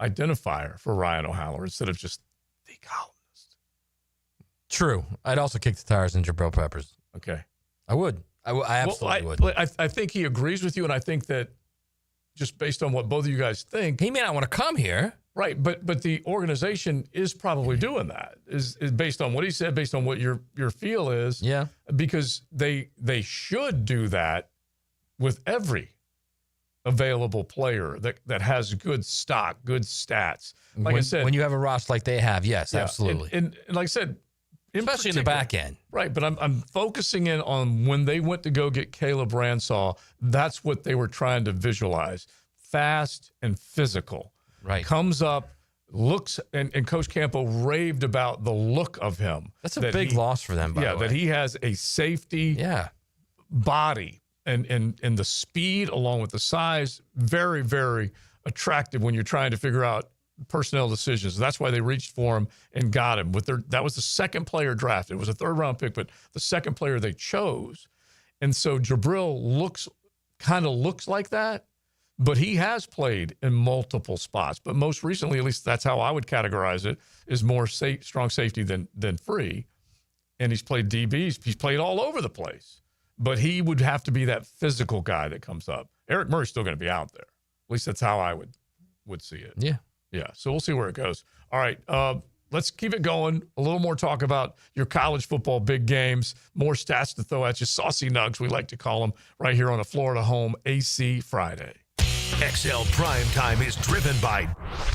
identifier for Ryan O'Halloran instead of just the columnist. True. I'd also kick the tires in Jabril Peppers. Okay, I would. I absolutely would. I think he agrees with you, and I think that just based on what both of you guys think, he may not want to come here. Right, but the organization is probably doing that. Is based on what he said, based on what your feel is. Yeah. Because they should do that with every available player that has good stock, good stats. Like I said, when you have a roster like they have, yes, absolutely. And like I said, especially in the back end. Right, but I'm focusing in on when they went to go get Caleb Ransaw, that's what they were trying to visualize. Fast and physical. Right. Comes up, looks, and Coach Campo raved about the look of him. That's a big loss for them, by the way. That he has a safety body and the speed along with the size, very, very attractive when you're trying to figure out personnel decisions. That's why they reached for him and got him. That was the second player drafted. It was a third-round pick, but the second player they chose. And so Jabril kind of looks like that. But he has played in multiple spots. But most recently, at least that's how I would categorize it, is more strong safety than free. And he's played DBs. He's played all over the place. But he would have to be that physical guy that comes up. Eric Murray's still going to be out there. At least that's how I would see it. Yeah. Yeah. So we'll see where it goes. All right. Let's keep it going. A little more talk about your college football big games. More stats to throw at you. Saucy Nugs, we like to call them, right here on a Florida home AC Friday. XL Primetime is driven by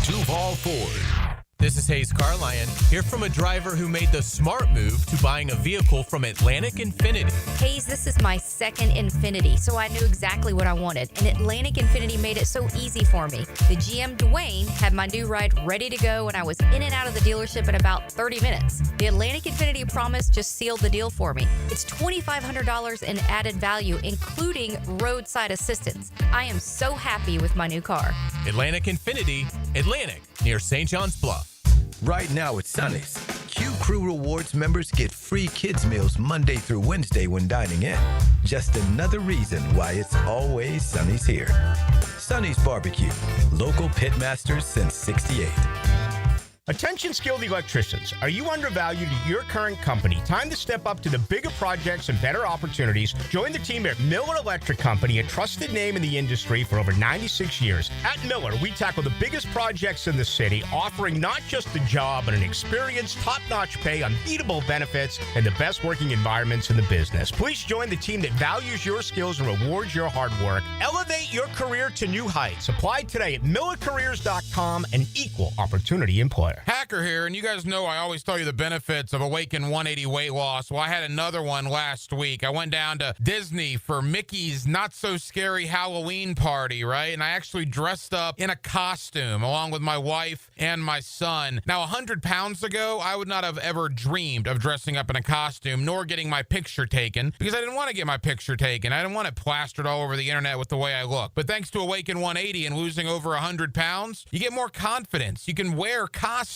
Duval Ford. This is Hayes Carlion, here from a driver who made the smart move to buying a vehicle from Atlantic Infiniti. Hayes, this is my second Infiniti, so I knew exactly what I wanted. And Atlantic Infiniti made it so easy for me. The GM Dwayne had my new ride ready to go, and I was in and out of the dealership in about 30 minutes. The Atlantic Infiniti promise just sealed the deal for me. It's $2,500 in added value, including roadside assistance. I am so happy with my new car. Atlantic Infiniti, Atlantic, near St. John's Bluff. Right now at Sonny's, Q Crew Rewards members get free kids meals Monday through Wednesday when dining in. Just another reason why it's always Sonny's here. Sonny's Barbecue, local pitmasters since '68. Attention skilled electricians. Are you undervalued at your current company? Time to step up to the bigger projects and better opportunities. Join the team at Miller Electric Company, a trusted name in the industry for over 96 years. At Miller, we tackle the biggest projects in the city, offering not just a job, but an experience, top-notch pay, unbeatable benefits, and the best working environments in the business. Please join the team that values your skills and rewards your hard work. Elevate your career to new heights. Apply today at millercareers.com, an equal opportunity employer. Hacker here, and you guys know I always tell you the benefits of Awaken 180 weight loss. Well, I had another one last week. I went down to Disney for Mickey's not-so-scary Halloween party, right? And I actually dressed up in a costume along with my wife and my son. Now, 100 pounds ago, I would not have ever dreamed of dressing up in a costume nor getting my picture taken because I didn't want to get my picture taken. I didn't want it plastered all over the internet with the way I look. But thanks to Awaken 180 and losing over 100 pounds, you get more confidence. You can wear costumes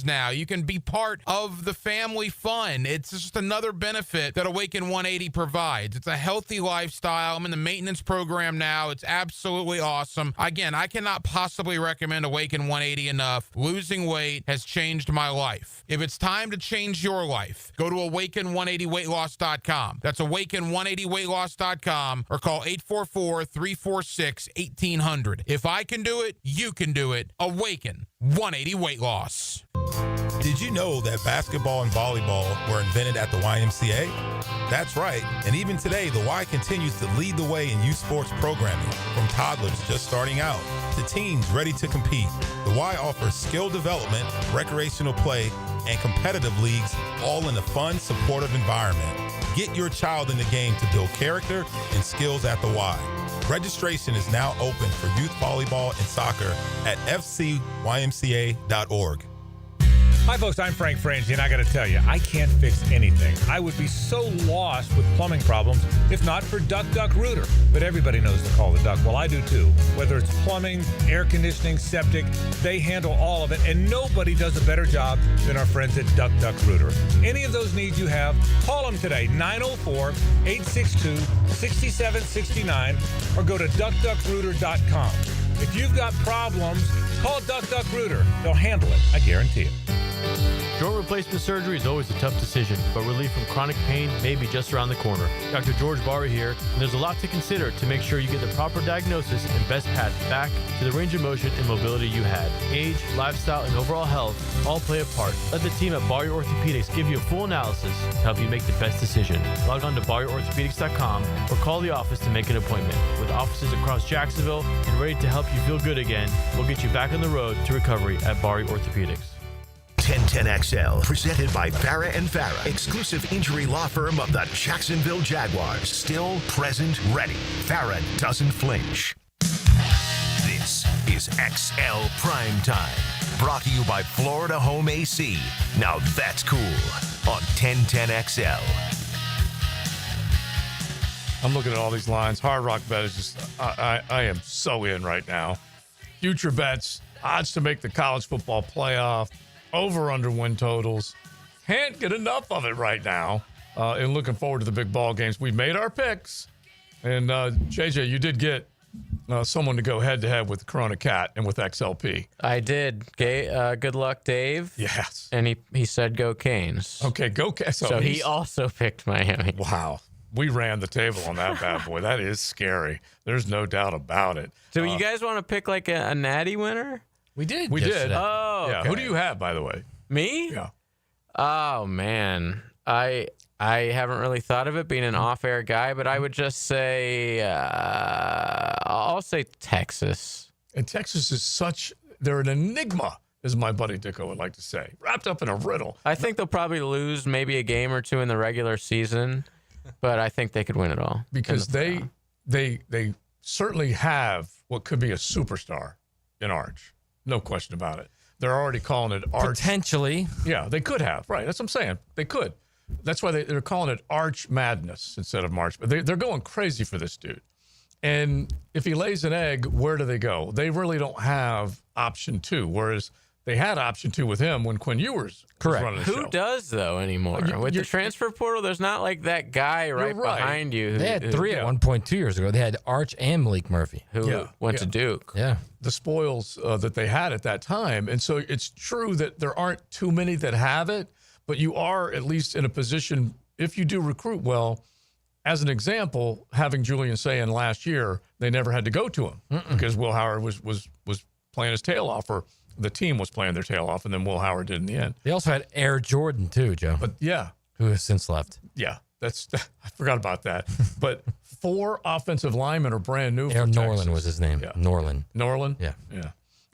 now. You can be part of the family fun. It's just another benefit that Awaken 180 provides. It's a healthy lifestyle. I'm in the maintenance program now. It's absolutely awesome. Again, I cannot possibly recommend Awaken 180 enough. Losing weight has changed my life. If it's time to change your life, go to awaken180weightloss.com. That's awaken180weightloss.com or call 844-346-1800. If I can do it, you can do it. Awaken 180 weight loss. Did you know that basketball and volleyball were invented at the YMCA? That's right, and even today, the Y continues to lead the way in youth sports programming, from toddlers just starting out to teens ready to compete. The Y offers skill development, recreational play, and competitive leagues, all in a fun, supportive environment. Get your child in the game to build character and skills at the Y. Registration is now open for youth volleyball and soccer at fcymca.org. Hi, folks. I'm Frank Frangie, and I got to tell you, I can't fix anything. I would be so lost with plumbing problems if not for Duck Duck Rooter. But everybody knows to call the Duck. Well, I do too. Whether it's plumbing, air conditioning, septic, they handle all of it, and nobody does a better job than our friends at Duck Duck Rooter. Any of those needs you have, call them today, 904-862-6769, or go to duckduckrooter.com. If you've got problems, call Duck Duck Rooter. They'll handle it, I guarantee it. Joint replacement surgery is always a tough decision, but relief from chronic pain may be just around the corner. Dr. George Barry here, and there's a lot to consider to make sure you get the proper diagnosis and best path back to the range of motion and mobility you had. Age, lifestyle, and overall health all play a part. Let the team at Barry Orthopedics give you a full analysis to help you make the best decision. Log on to BarryOrthopedics.com or call the office to make an appointment. With offices across Jacksonville and ready to help you feel good again, we'll get you back on the road to recovery at Barry Orthopedics. 1010XL, presented by Farah and Farah, exclusive injury law firm of the Jacksonville Jaguars. Still, present, ready. Farah doesn't flinch. This is XL Primetime, brought to you by Florida Home AC. Now that's cool on 1010XL. I'm looking at all these lines. Hard Rock Bet is just, I am so in right now. Future bets, odds to make the college football playoff, over-under win totals. Can't get enough of it right now. And looking forward to the big ball games. We've made our picks. And JJ, you did get someone to go head-to-head with Corona Cat and with XLP. I did. Good luck, Dave. Yes. And he said go Canes. Okay, go Canes. So he also picked Miami. Wow. We ran the table on that bad boy. That is scary. There's no doubt about it. So you guys want to pick like a natty winner? We did. We did. Oh, yeah. okay. Who do you have, by the way? Me? Yeah. Oh man, I haven't really thought of it being an off-air guy, but I would just say I'll say Texas. And Texas is they're an enigma, as my buddy Dicko would like to say, wrapped up in a riddle. I think they'll probably lose maybe a game or two in the regular season, but I think they could win it all because they certainly have what could be a superstar in Arch. No question about it. They're already calling it Arch. Potentially. Yeah, they could have. Right. That's what I'm saying. They could. That's why they're calling it Arch Madness instead of March. But they're going crazy for this dude. And if he lays an egg, where do they go? They really don't have option two. Whereas they had option 2 with him when Quinn Ewers was running the show. Who does, though, anymore? With the transfer portal, there's not like that guy right behind you. They had 3 at one point 2 years ago. They had Arch and Malik Murphy. Who went to Duke. Yeah. The spoils that they had at that time. And so it's true that there aren't too many that have it, but you are at least in a position, if you do recruit well, as an example, having Julian Sayin last year, they never had to go to him because Will Howard was playing his tail off, or the team was playing their tail off, and then Will Howard did in the end. They also had Air Jordan too, Joe. But who has since left. Yeah, I forgot about that. But 4 offensive linemen are brand new. Air for Norland Texas. was his name. Yeah. Norland. Yeah.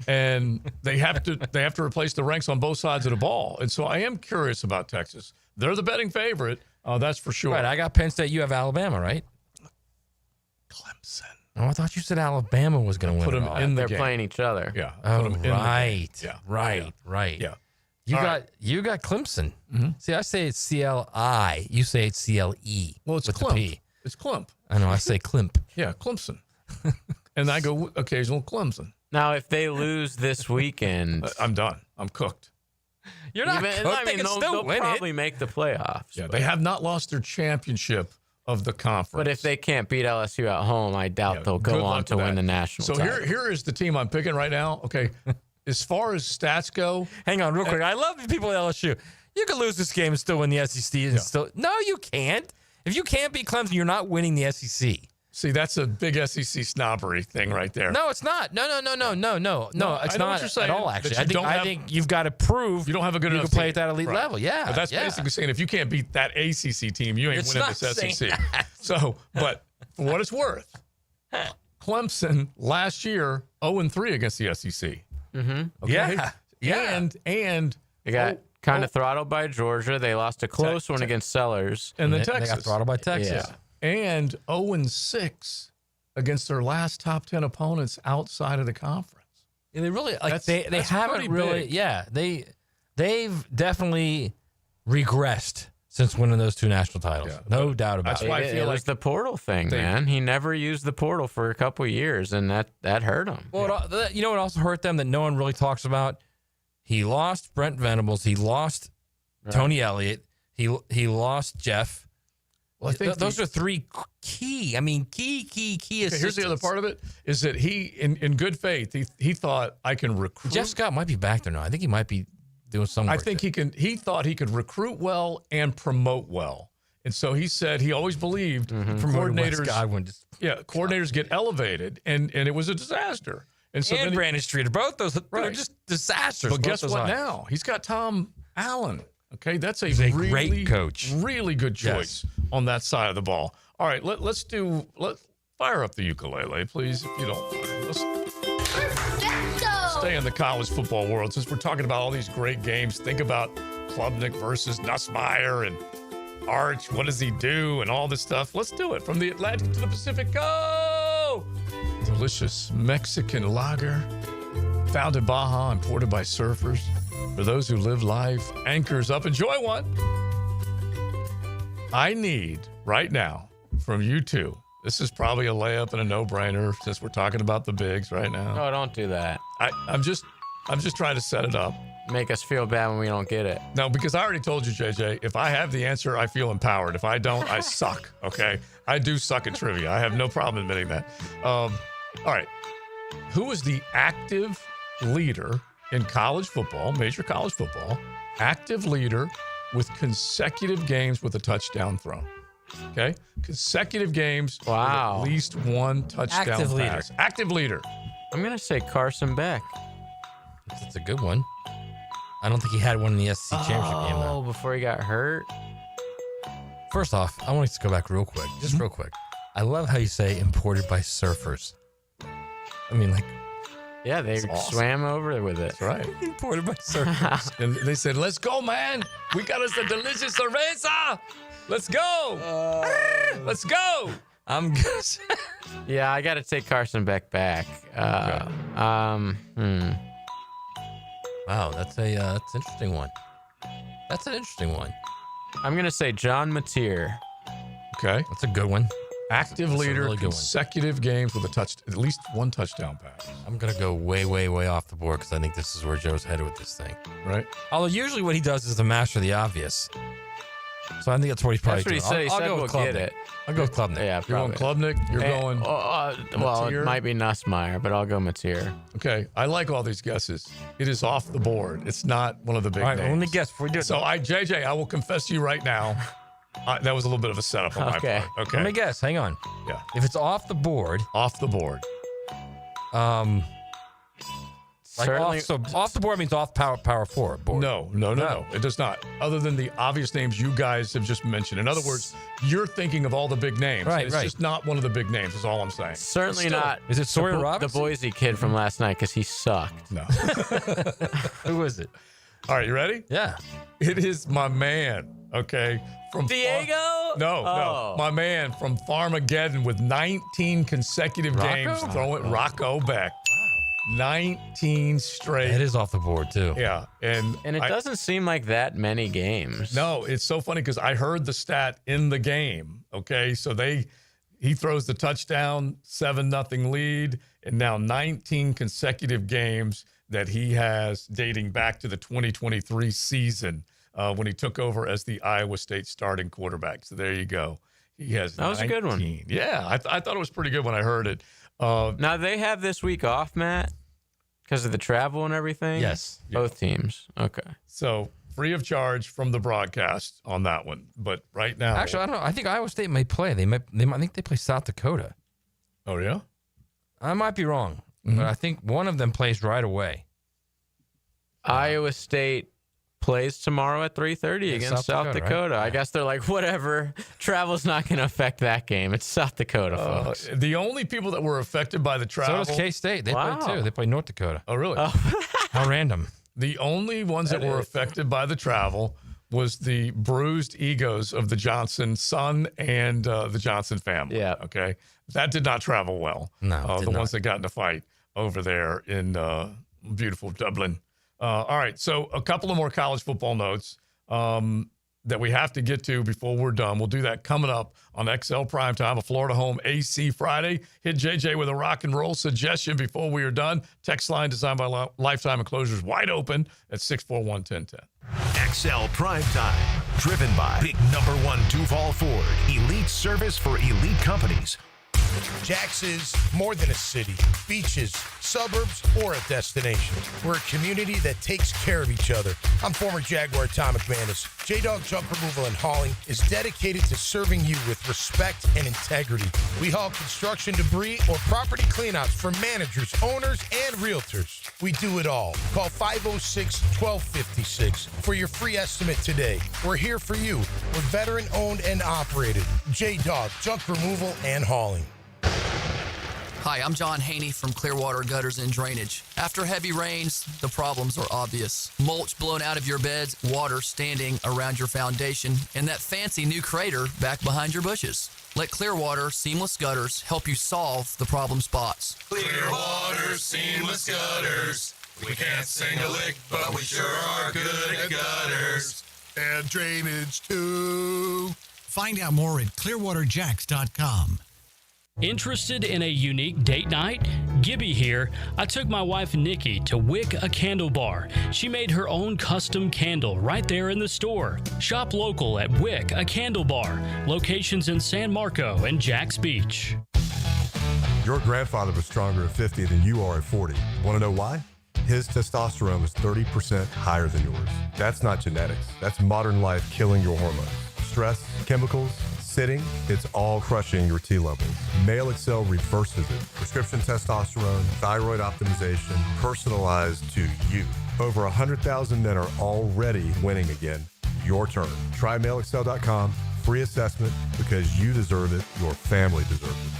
And they have to replace the ranks on both sides of the ball. And so I am curious about Texas. They're the betting favorite, that's for sure. Right, I got Penn State. You have Alabama, right? Clemson. Oh, I thought you said Alabama was going to win. Put them in the They're game. playing each other. Yeah. Oh, Put 'em in the right. game. Yeah. Right. Yeah. You got Clemson. See, I say it's CLI. You say it's CLE. Well, it's with Clemp. the P. It's Clemp. I know. I say Clemp. Yeah, Clemson. And I go occasional Clemson. Now, if they lose this weekend, I'm done. I'm cooked. You're not cooked. They can still win probably it. make the playoffs. Yeah, they have not lost their championship of the conference. But if they can't beat LSU at home, I doubt they'll good go on luck to with win that. the national So title. here is the team I'm picking right now. Okay, as far as stats go, Hang on, real quick. I love the people at LSU. You could lose this game and still win the SEC. And still, no, you can't. If you can't beat Clemson, you're not winning the SEC. see, that's a big SEC snobbery thing right there. No, it's not. No. I It's know not what you're saying, at all. that Actually, you I think you've got to prove you don't have a good you enough can play team. at that elite Right. level. Yeah, But that's yeah. basically saying if you can't beat that ACC team, you ain't It's winning not this saying SEC. that. So, but for what it's worth, Clemson last year 0-3 against the SEC. Mm-hmm. Okay? Yeah. And They got kind of throttled by Georgia. They lost a close one against Sellers. and then They Texas. got throttled by Texas. Yeah. And 0-6 against their last top 10 opponents outside of the conference. Yeah, they really like That's- they that's haven't pretty really. big. Yeah, they've definitely regressed since winning those 2 national titles. Yeah, No doubt about that's it. why I It feel was like the portal thing, man. He never used the portal for a couple of years, and that hurt him. Well, you know what also hurt them that no one really talks about? He lost Brent Venables. He lost Tony Elliott. He lost Jeff. Well, I think those are 3 key. I mean, key assistants. here's the other part of it is that he, in good faith, he thought I can recruit. Jeff Scott might be back there now. I think he might be doing some work I think he thought he could recruit well and promote well. And so he said he always believed coordinators coordinators get elevated, and it was a disaster. And so and Brandon Streeter, both those they're just disasters. But guess both what those now? He's got Tom Allen. Okay, that's a He's a really great coach. Really good choice on that side of the ball. All right, let's fire up the ukulele, please, if you don't mind. Let's stay in the college football world. Since we're talking about all these great games, think about Klubnik versus Nussmeier and Arch. What does he do? And all this stuff. Let's do it. From the Atlantic to the Pacific. Go! Delicious Mexican lager. Found in Baja, imported by surfers. For those who live life, anchors up. Enjoy one. I need right now from you two. This is probably a layup and a no-brainer since we're talking about the bigs right now. No, don't do that. I'm just trying to set it up. Make us feel bad when we don't get it. No, because I already told you, JJ, if I have the answer, I feel empowered. If I don't, I suck, okay? I do suck at trivia. I have no problem admitting that. All right. Who is the active leader in college football, major college football, active leader with consecutive games with a touchdown thrown? Okay? Consecutive games with at least one touchdown Active leader. pass. Active leader. I'm going to say Carson Beck. That's a good one. I don't think he had one in the SEC championship game, though. Oh, before he got hurt? First off, I want to go back real quick. Just real quick. I love how you say imported by surfers. I mean, like... Yeah, they swam over with it. That's right. Imported by surfers. And they said, let's go, man. We got us a delicious cerveza. Let's go. Let's go. I'm good. Yeah, I got to take Carson Beck back. Wow, that's an interesting one. That's an interesting one. I'm going to say John Mateer. Okay. That's a good one. Active That's a leader, really good one. consecutive games with at least one touchdown pass. I'm going to go way, way, way off the board because I think this is where Joe's headed with this thing. Right. Although usually what he does is the master of the obvious. So I think that's what he's probably That's what doing. he said. He I'll said go we'll with get Klubnik. it. I'll go with Klubnik. Yeah, You're going probably. Klubnik. You're going. Well, it Mateer? might be Nussmeier, but I'll go Mateer. Okay, I like all these guesses. It is off the board. It's not one of the big All right, names. let me guess before we do it. So, JJ, I will confess to you right now, that was a little bit of a setup on my Okay. part. Okay. Let me guess. Hang on. Yeah. If it's off the board, Off the board. Certainly. off the board means off power forward board. No. It does not. Other than the obvious names you guys have just mentioned. In other words, you're thinking of all the big names. Right, It's right. just not one of the big names, is all I'm saying. Certainly Still, not. Is it Sawyer the Robinson? Boise kid from last night because he sucked. No. Who is it? All right, you ready? Yeah. It is my man, okay? From Diego? No. My man from Farmageddon with 19 consecutive games throwing Rocco Beck. 19 straight. It is off the board, too. Yeah. And it doesn't seem like that many games. No, it's so funny because I heard the stat in the game. Okay. So he throws the touchdown, 7-0 lead, and now 19 consecutive games that he has dating back to the 2023 season when he took over as the Iowa State starting quarterback. So there you go. He has That was a good one. Yeah. I thought it was pretty good when I heard it. Now they have this week off, Matt, because of the travel and everything. Yes. Both teams. Okay. So free of charge from the broadcast on that one. But right now, Actually, I don't know. I think Iowa State may play. I think they play South Dakota. Oh, yeah? I might be wrong, but I think one of them plays right away. Iowa State plays tomorrow at 3:30 against South Dakota. Right? I guess they're like, whatever. Travel's not going to affect that game. It's South Dakota, folks. The only people that were affected by the travel. So does K-State. They play too. They play North Dakota. Oh, really? How random. The only ones that were affected by the travel was the bruised egos of the Johnson son and the Johnson family. Yeah. Okay. That did not travel well. No, the ones that got in a fight over there in beautiful Dublin. All right. So a couple of more college football notes that we have to get to before we're done. We'll do that coming up on XL Primetime, a Florida Home AC Friday. Hit JJ with a rock and roll suggestion before we are done. Text line designed by Lifetime Enclosures wide open at 641-1010. XL Primetime, driven by Big #1 Duval Ford, elite service for elite companies. Jax is more than a city, beaches, suburbs, or a destination. We're a community that takes care of each other. I'm former Jaguar Tom McManus. J-Dog Junk Removal and Hauling is dedicated to serving you with respect and integrity. We haul construction debris or property cleanouts for managers, owners, and realtors. We do it all. Call 506-1256 for your free estimate today. We're here for you. We're veteran-owned and operated. J-Dog Junk Removal and Hauling. Hi, I'm John Haney from Clearwater Gutters and Drainage. After heavy rains, the problems are obvious. Mulch blown out of your beds, water standing around your foundation, and that fancy new crater back behind your bushes. Let Clearwater Seamless Gutters help you solve the problem spots. Clearwater Seamless Gutters. We can't sing a lick, but we sure are good at gutters. And drainage, too. Find out more at clearwaterjacks.com. Interested in a unique date night? Gibby here. I took my wife Nikki to Wick a Candle Bar. She made her own custom candle right there in the store. Shop local at Wick a Candle Bar. Locations in San Marco and Jacks Beach. Your grandfather was stronger at 50 than you are at 40. Want to know why? His testosterone was 30% higher than yours. That's not genetics. That's modern life killing your hormones. Stress, chemicals, sitting, it's all crushing your T levels. Male Excel reverses it. Prescription testosterone, thyroid optimization, personalized to you. Over 100,000 men are already winning again. Your turn. Try MaleExcel.com. Free assessment because you deserve it. Your family deserves it.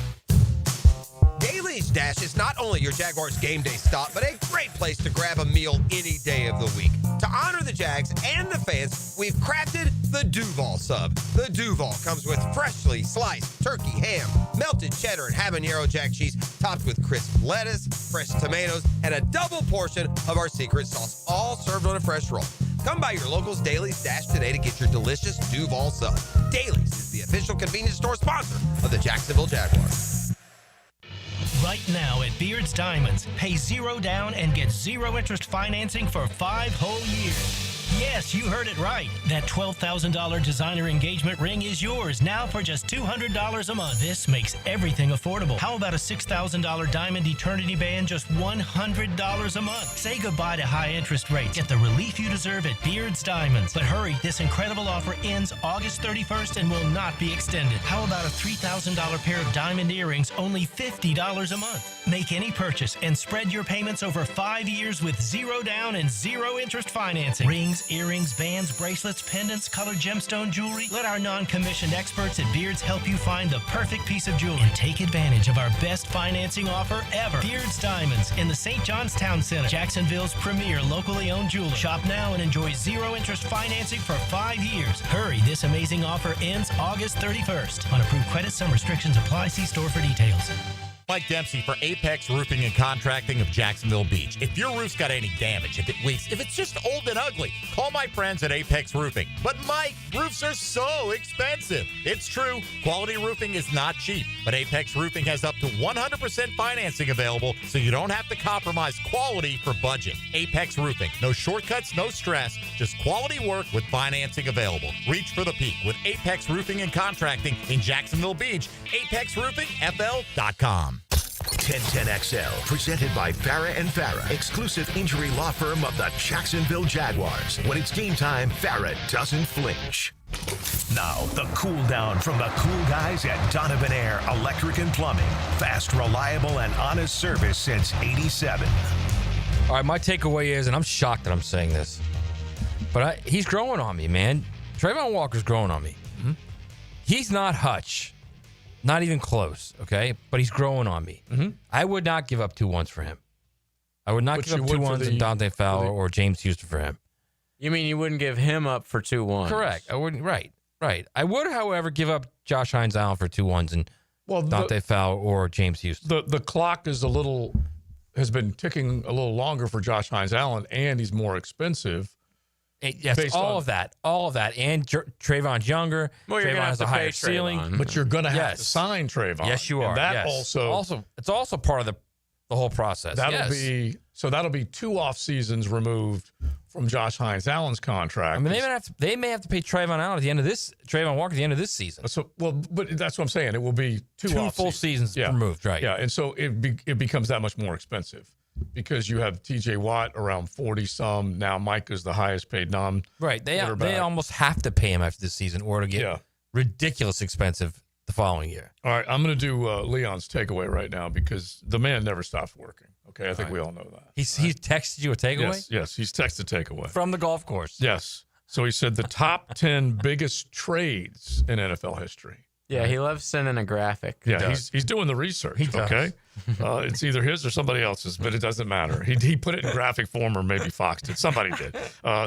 Daly's Dash is not only your Jaguars game day stop, but a great place to grab a meal any day of the week. To honor the Jags and the fans, we've crafted the Duval Sub. The Duval comes with freshly sliced turkey, ham, melted cheddar, and habanero jack cheese, topped with crisp lettuce, fresh tomatoes, and a double portion of our secret sauce, all served on a fresh roll. Come by your local's Daly's Dash today to get your delicious Duval Sub. Daly's is the official convenience store sponsor of the Jacksonville Jaguars. Right now at Beard's Diamonds, pay $0 down and get 0 interest financing for 5 whole years. Yes, you heard it right. That $12,000 designer engagement ring is yours now for just $200 a month. This makes everything affordable. How about a $6,000 diamond eternity band, just $100 a month? Say goodbye to high interest rates. Get the relief you deserve at Beard's Diamonds. But hurry, this incredible offer ends August 31st and will not be extended. How about a $3,000 pair of diamond earrings, only $50 a month? Make any purchase and spread your payments over 5 years with 0 down and 0 interest financing. Rings, earrings, bands, bracelets, pendants, colored gemstone jewelry. Let our non-commissioned experts at Beards help you find the perfect piece of jewelry and take advantage of our best financing offer ever. Beards Diamonds in the St. John's Town Center, Jacksonville's premier locally owned jeweler. Shop now and enjoy 0 interest financing for 5 years. Hurry, this amazing offer ends August 31st. On approved credit, some restrictions apply. See store for details. Mike Dempsey for Apex Roofing and Contracting of Jacksonville Beach. If your roof's got any damage, if it leaks, if it's just old and ugly, call my friends at Apex Roofing. But Mike, roofs are so expensive. It's true, quality roofing is not cheap, but Apex Roofing has up to 100% financing available, so you don't have to compromise quality for budget. Apex Roofing, no shortcuts, no stress, just quality work with financing available. Reach for the peak with Apex Roofing and Contracting in Jacksonville Beach. ApexRoofingFL.com. 1010XL, presented by Farah and Farah, exclusive injury law firm of the Jacksonville Jaguars. When it's game time, Farah doesn't flinch. Now, the cool down from the cool guys at Donovan Air Electric and Plumbing. Fast, reliable, and honest service since '87. All right, my takeaway is, and I'm shocked that I'm saying this, but he's growing on me, man. Trayvon Walker's growing on me. Mm-hmm. He's not Hutch. Not even close, okay? But he's growing on me. Mm-hmm. I would not give up 2 1s for him. I would not give up 2 1s and Dante Fowler or James Houston for him. You mean you wouldn't give him up for 2 1s? Correct. I wouldn't. Right. I would, however, give up Josh Hines-Allen for 2 1s and Dante Fowler or James Houston. The clock has been ticking a little longer for Josh Hines-Allen, and he's more expensive. Yes, all of that. And Trayvon's younger. Well, Trayvon has a higher ceiling. But you're going to have to sign Trayvon. Yes, you are. And that it's also part of the whole process. That'll be 2 off seasons removed from Josh Hines-Allen's contract. I mean, they may have to pay Trayvon Walker at the end of this season. But that's what I'm saying. It will be 2 off full seasons removed, right? Yeah, and so it becomes that much more expensive. Because you have T.J. Watt around 40-some. Now Micah's the highest paid Right. They almost have to pay him after this season or to get ridiculous expensive the following year. All right, I'm going to do Leon's takeaway right now because the man never stops working. Okay, I think we all know that. He texted you a takeaway? Yes, he's texted takeaway. From the golf course. Yes. So he said the top 10 biggest trades in NFL history. Yeah, he loves sending a graphic. Yeah, he's doing the research. Okay, it's either his or somebody else's, but it doesn't matter. He put it in graphic form, or maybe Fox did. Somebody did.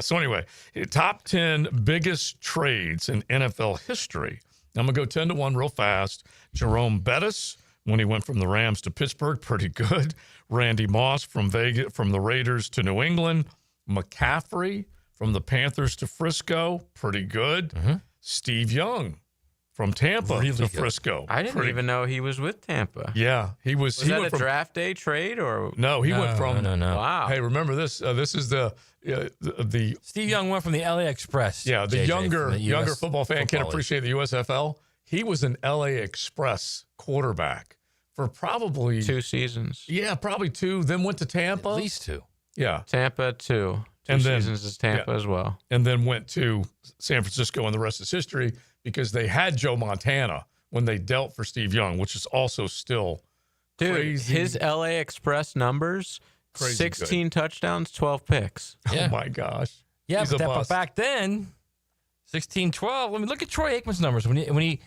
So anyway, top 10 biggest trades in NFL history. I'm gonna go 10-1 real fast. Jerome Bettis, when he went from the Rams to Pittsburgh, pretty good. Randy Moss from the Raiders to New England. McCaffrey from the Panthers to Frisco, pretty good. Mm-hmm. Steve Young from Tampa to Frisco. I didn't even know he was with Tampa. Yeah, he was. Was that a draft day trade or? No, he went from. No. Wow. Hey, remember this? This is the Steve Young went from the LA Express. Yeah, the younger football fan can appreciate the USFL. He was an LA Express quarterback for probably 2 seasons. Yeah, probably 2. Then went to Tampa. At least 2. Yeah, Tampa 2. 2 seasons as Tampa as well. And then went to San Francisco, and the rest is history. Because they had Joe Montana when they dealt for Steve Young, which is also still crazy. His LA Express numbers, 16 touchdowns, 12 picks. Yeah. Oh, my gosh. Yeah, but back then, 16-12. I mean, look at Troy Aikman's numbers when he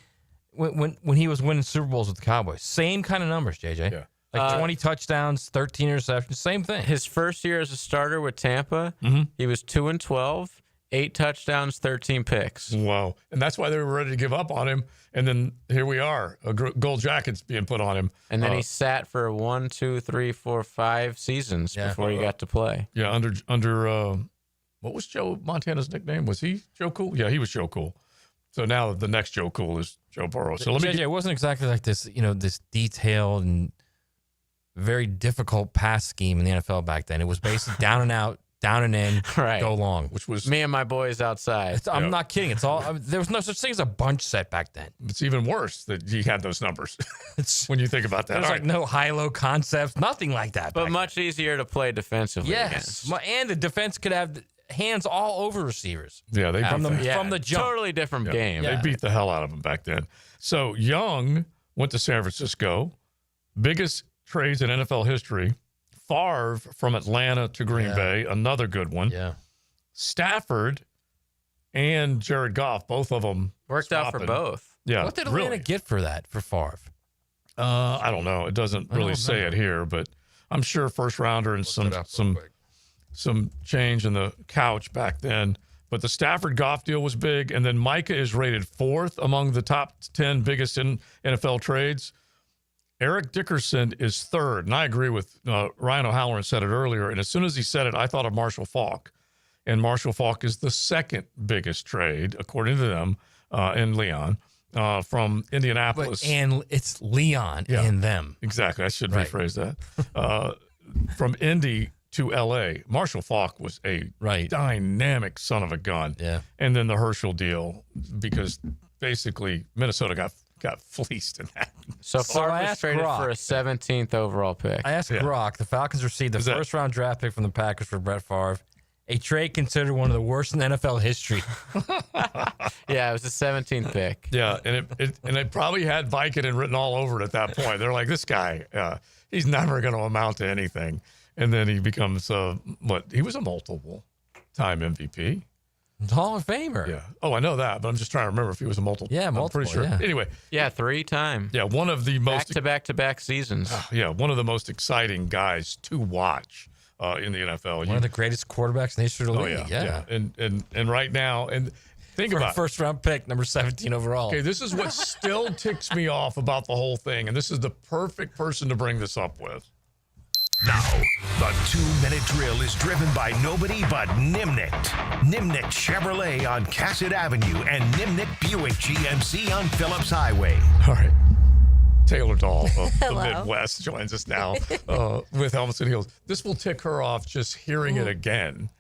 was winning Super Bowls with the Cowboys. Same kind of numbers, JJ. Yeah. Like 20 touchdowns, 13 interceptions, same thing. His first year as a starter with Tampa, he was 2-12. 8 touchdowns, 13 picks. Wow. And that's why they were ready to give up on him. And then here we are, gold jackets being put on him. And then he sat for 1, 2, 3, 4, 5 seasons before he got to play. Yeah, under what was Joe Montana's nickname? Was he Joe Cool? Yeah, he was Joe Cool. So now the next Joe Cool is Joe Burrow. So let me. It wasn't exactly like this, this detailed and very difficult pass scheme in the NFL back then. It was basically down and out, down and in, Right. go long. Which was Me and my boys outside. I'm not kidding. It's all there was no such thing as a bunch set back then. It's even worse that he had those numbers. When you think about that, There's no high-low concepts, nothing like that. But much easier to play defensively. Yes, and the defense could have hands all over receivers. Yeah, they from the jump. Totally different game. They beat the hell out of him back then. So Young went to San Francisco. Biggest trades in NFL history. Favre from Atlanta to Green Bay, another good one. Yeah. Stafford and Jared Goff, both of them worked out for both. Yeah. What did Atlanta really get for that for Favre? I don't know. It doesn't really say it here, but I'm sure first rounder and some change in the couch back then. But the Stafford Goff deal was big, and then Micah is rated 4th among the top 10 biggest in NFL trades. Eric Dickerson is 3rd, and I agree with Ryan O'Halloran said it earlier. And as soon as he said it, I thought of Marshall Faulk, and Marshall Faulk is the 2nd biggest trade according to them in Leon. From Indianapolis. And it's Leon and them. Exactly. I should rephrase that. From Indy to L.A., Marshall Faulk was a dynamic son of a gun. Yeah. And then the Herschel deal, because basically Minnesota got fleeced in that. So Favre was traded for a 17th overall pick. I asked Grok, the Falcons received the first-round draft pick from the Packers for Brett Favre. A trade considered one of the worst in NFL history. Yeah, it was a 17th pick. Yeah, and it probably had Vicodin written all over it at that point. They're like, this guy, he's never going to amount to anything. And then he becomes he was a multiple-time MVP. Hall of Famer. Yeah. Oh, I know that, but I'm just trying to remember if he was a multiple. Yeah, multiple. I'm pretty sure. Yeah. Anyway. Yeah, 3-time. Yeah, one of the most back-to-back seasons. Yeah, one of the most exciting guys to watch in the NFL. One of the greatest quarterbacks in the history of the league. Yeah. And right now, and think about it. First round pick, number 17 overall. Okay, this is what still ticks me off about the whole thing, and this is the perfect person to bring this up with. Now, the 2-minute drill is driven by nobody but Nimnicht. Nimnicht Chevrolet on Cassett Avenue and Nimnicht Buick GMC on Phillips Highway. All right. Taylor Dahl of the Midwest joins us now with Helmets and Heels. This will tick her off just hearing it again,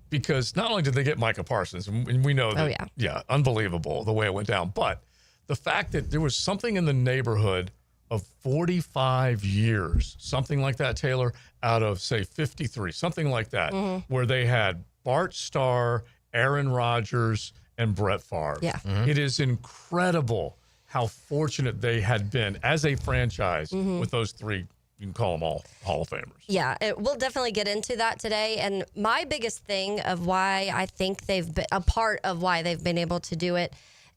because not only did they get Micah Parsons, and we know that, unbelievable the way it went down, but the fact that there was something in the neighborhood of 45 years, something like that, Taylor, out of, say, 53, something like that, where they had Bart Starr, Aaron Rodgers, and Brett Favre. Yeah. It is incredible how fortunate they had been as a franchise with those three. You can call them all Hall of Famers. Yeah, we'll definitely get into that today. And my biggest thing of why I think they've been a part of why they've been able to do it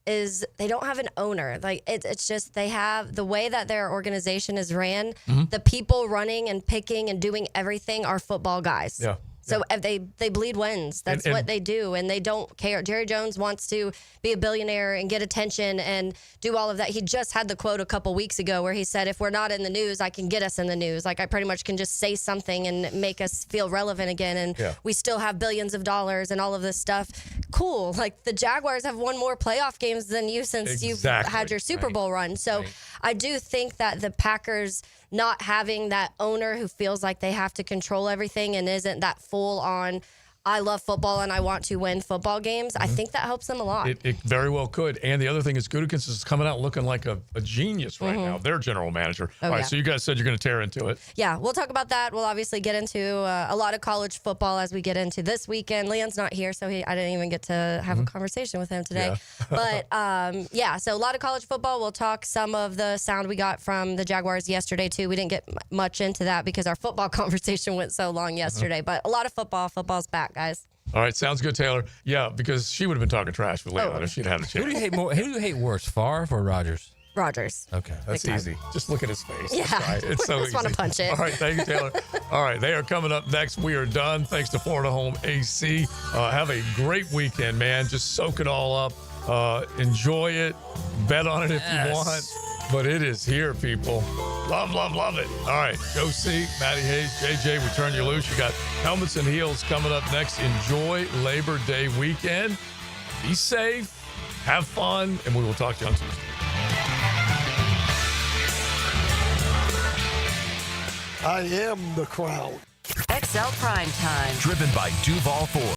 is they don't have an owner. Like it's just they have the way that their organization is ran. The people running and picking and doing everything are football guys. Yeah. So if they bleed wins. That's what they do, and they don't care. Jerry Jones wants to be a billionaire and get attention and do all of that. He just had the quote a couple weeks ago where he said, if we're not in the news, I can get us in the news. Like I pretty much can just say something and make us feel relevant again, and we still have billions of dollars and all of this stuff. Cool. Like the Jaguars have won more playoff games than you since you've had your Super Bowl run. So I do think that the Packers not having that owner who feels like they have to control everything and isn't that full on, I love football and I want to win football games, I think that helps them a lot. It very well could. And the other thing is Gutekunst is coming out looking like a genius right now, their general manager. All right, so you guys said you're going to tear into it. Yeah, we'll talk about that. We'll obviously get into a lot of college football as we get into this weekend. Leon's not here, so I didn't even get to have a conversation with him today. But so a lot of college football. We'll talk some of the sound we got from the Jaguars yesterday, too. We didn't get much into that because our football conversation went so long yesterday. But a lot of football. Football's back, guys. All right, sounds good, Taylor. Yeah, because she would have been talking trash with Leon if she'd had a chance. Who do you hate more? Who do you hate worse, Favre or Rodgers? Rodgers. Okay. That's easy. Just look at his face. Yeah. It's so I just easy. want to punch it. All right, thank you, Taylor. All right, they are coming up next. We are done. Thanks to Florida Home AC. Have a great weekend, man. Just soak it all up. Enjoy it. Bet on it if you want. But it is here, people. Love, love, love it. All right, go see Matty Hayes, JJ, we turn you loose. You got Helmets and Heels coming up next. Enjoy Labor Day weekend. Be safe. Have fun, and we will talk to you on Tuesday. I am the crowd. XL Primetime. Driven by Duval Ford.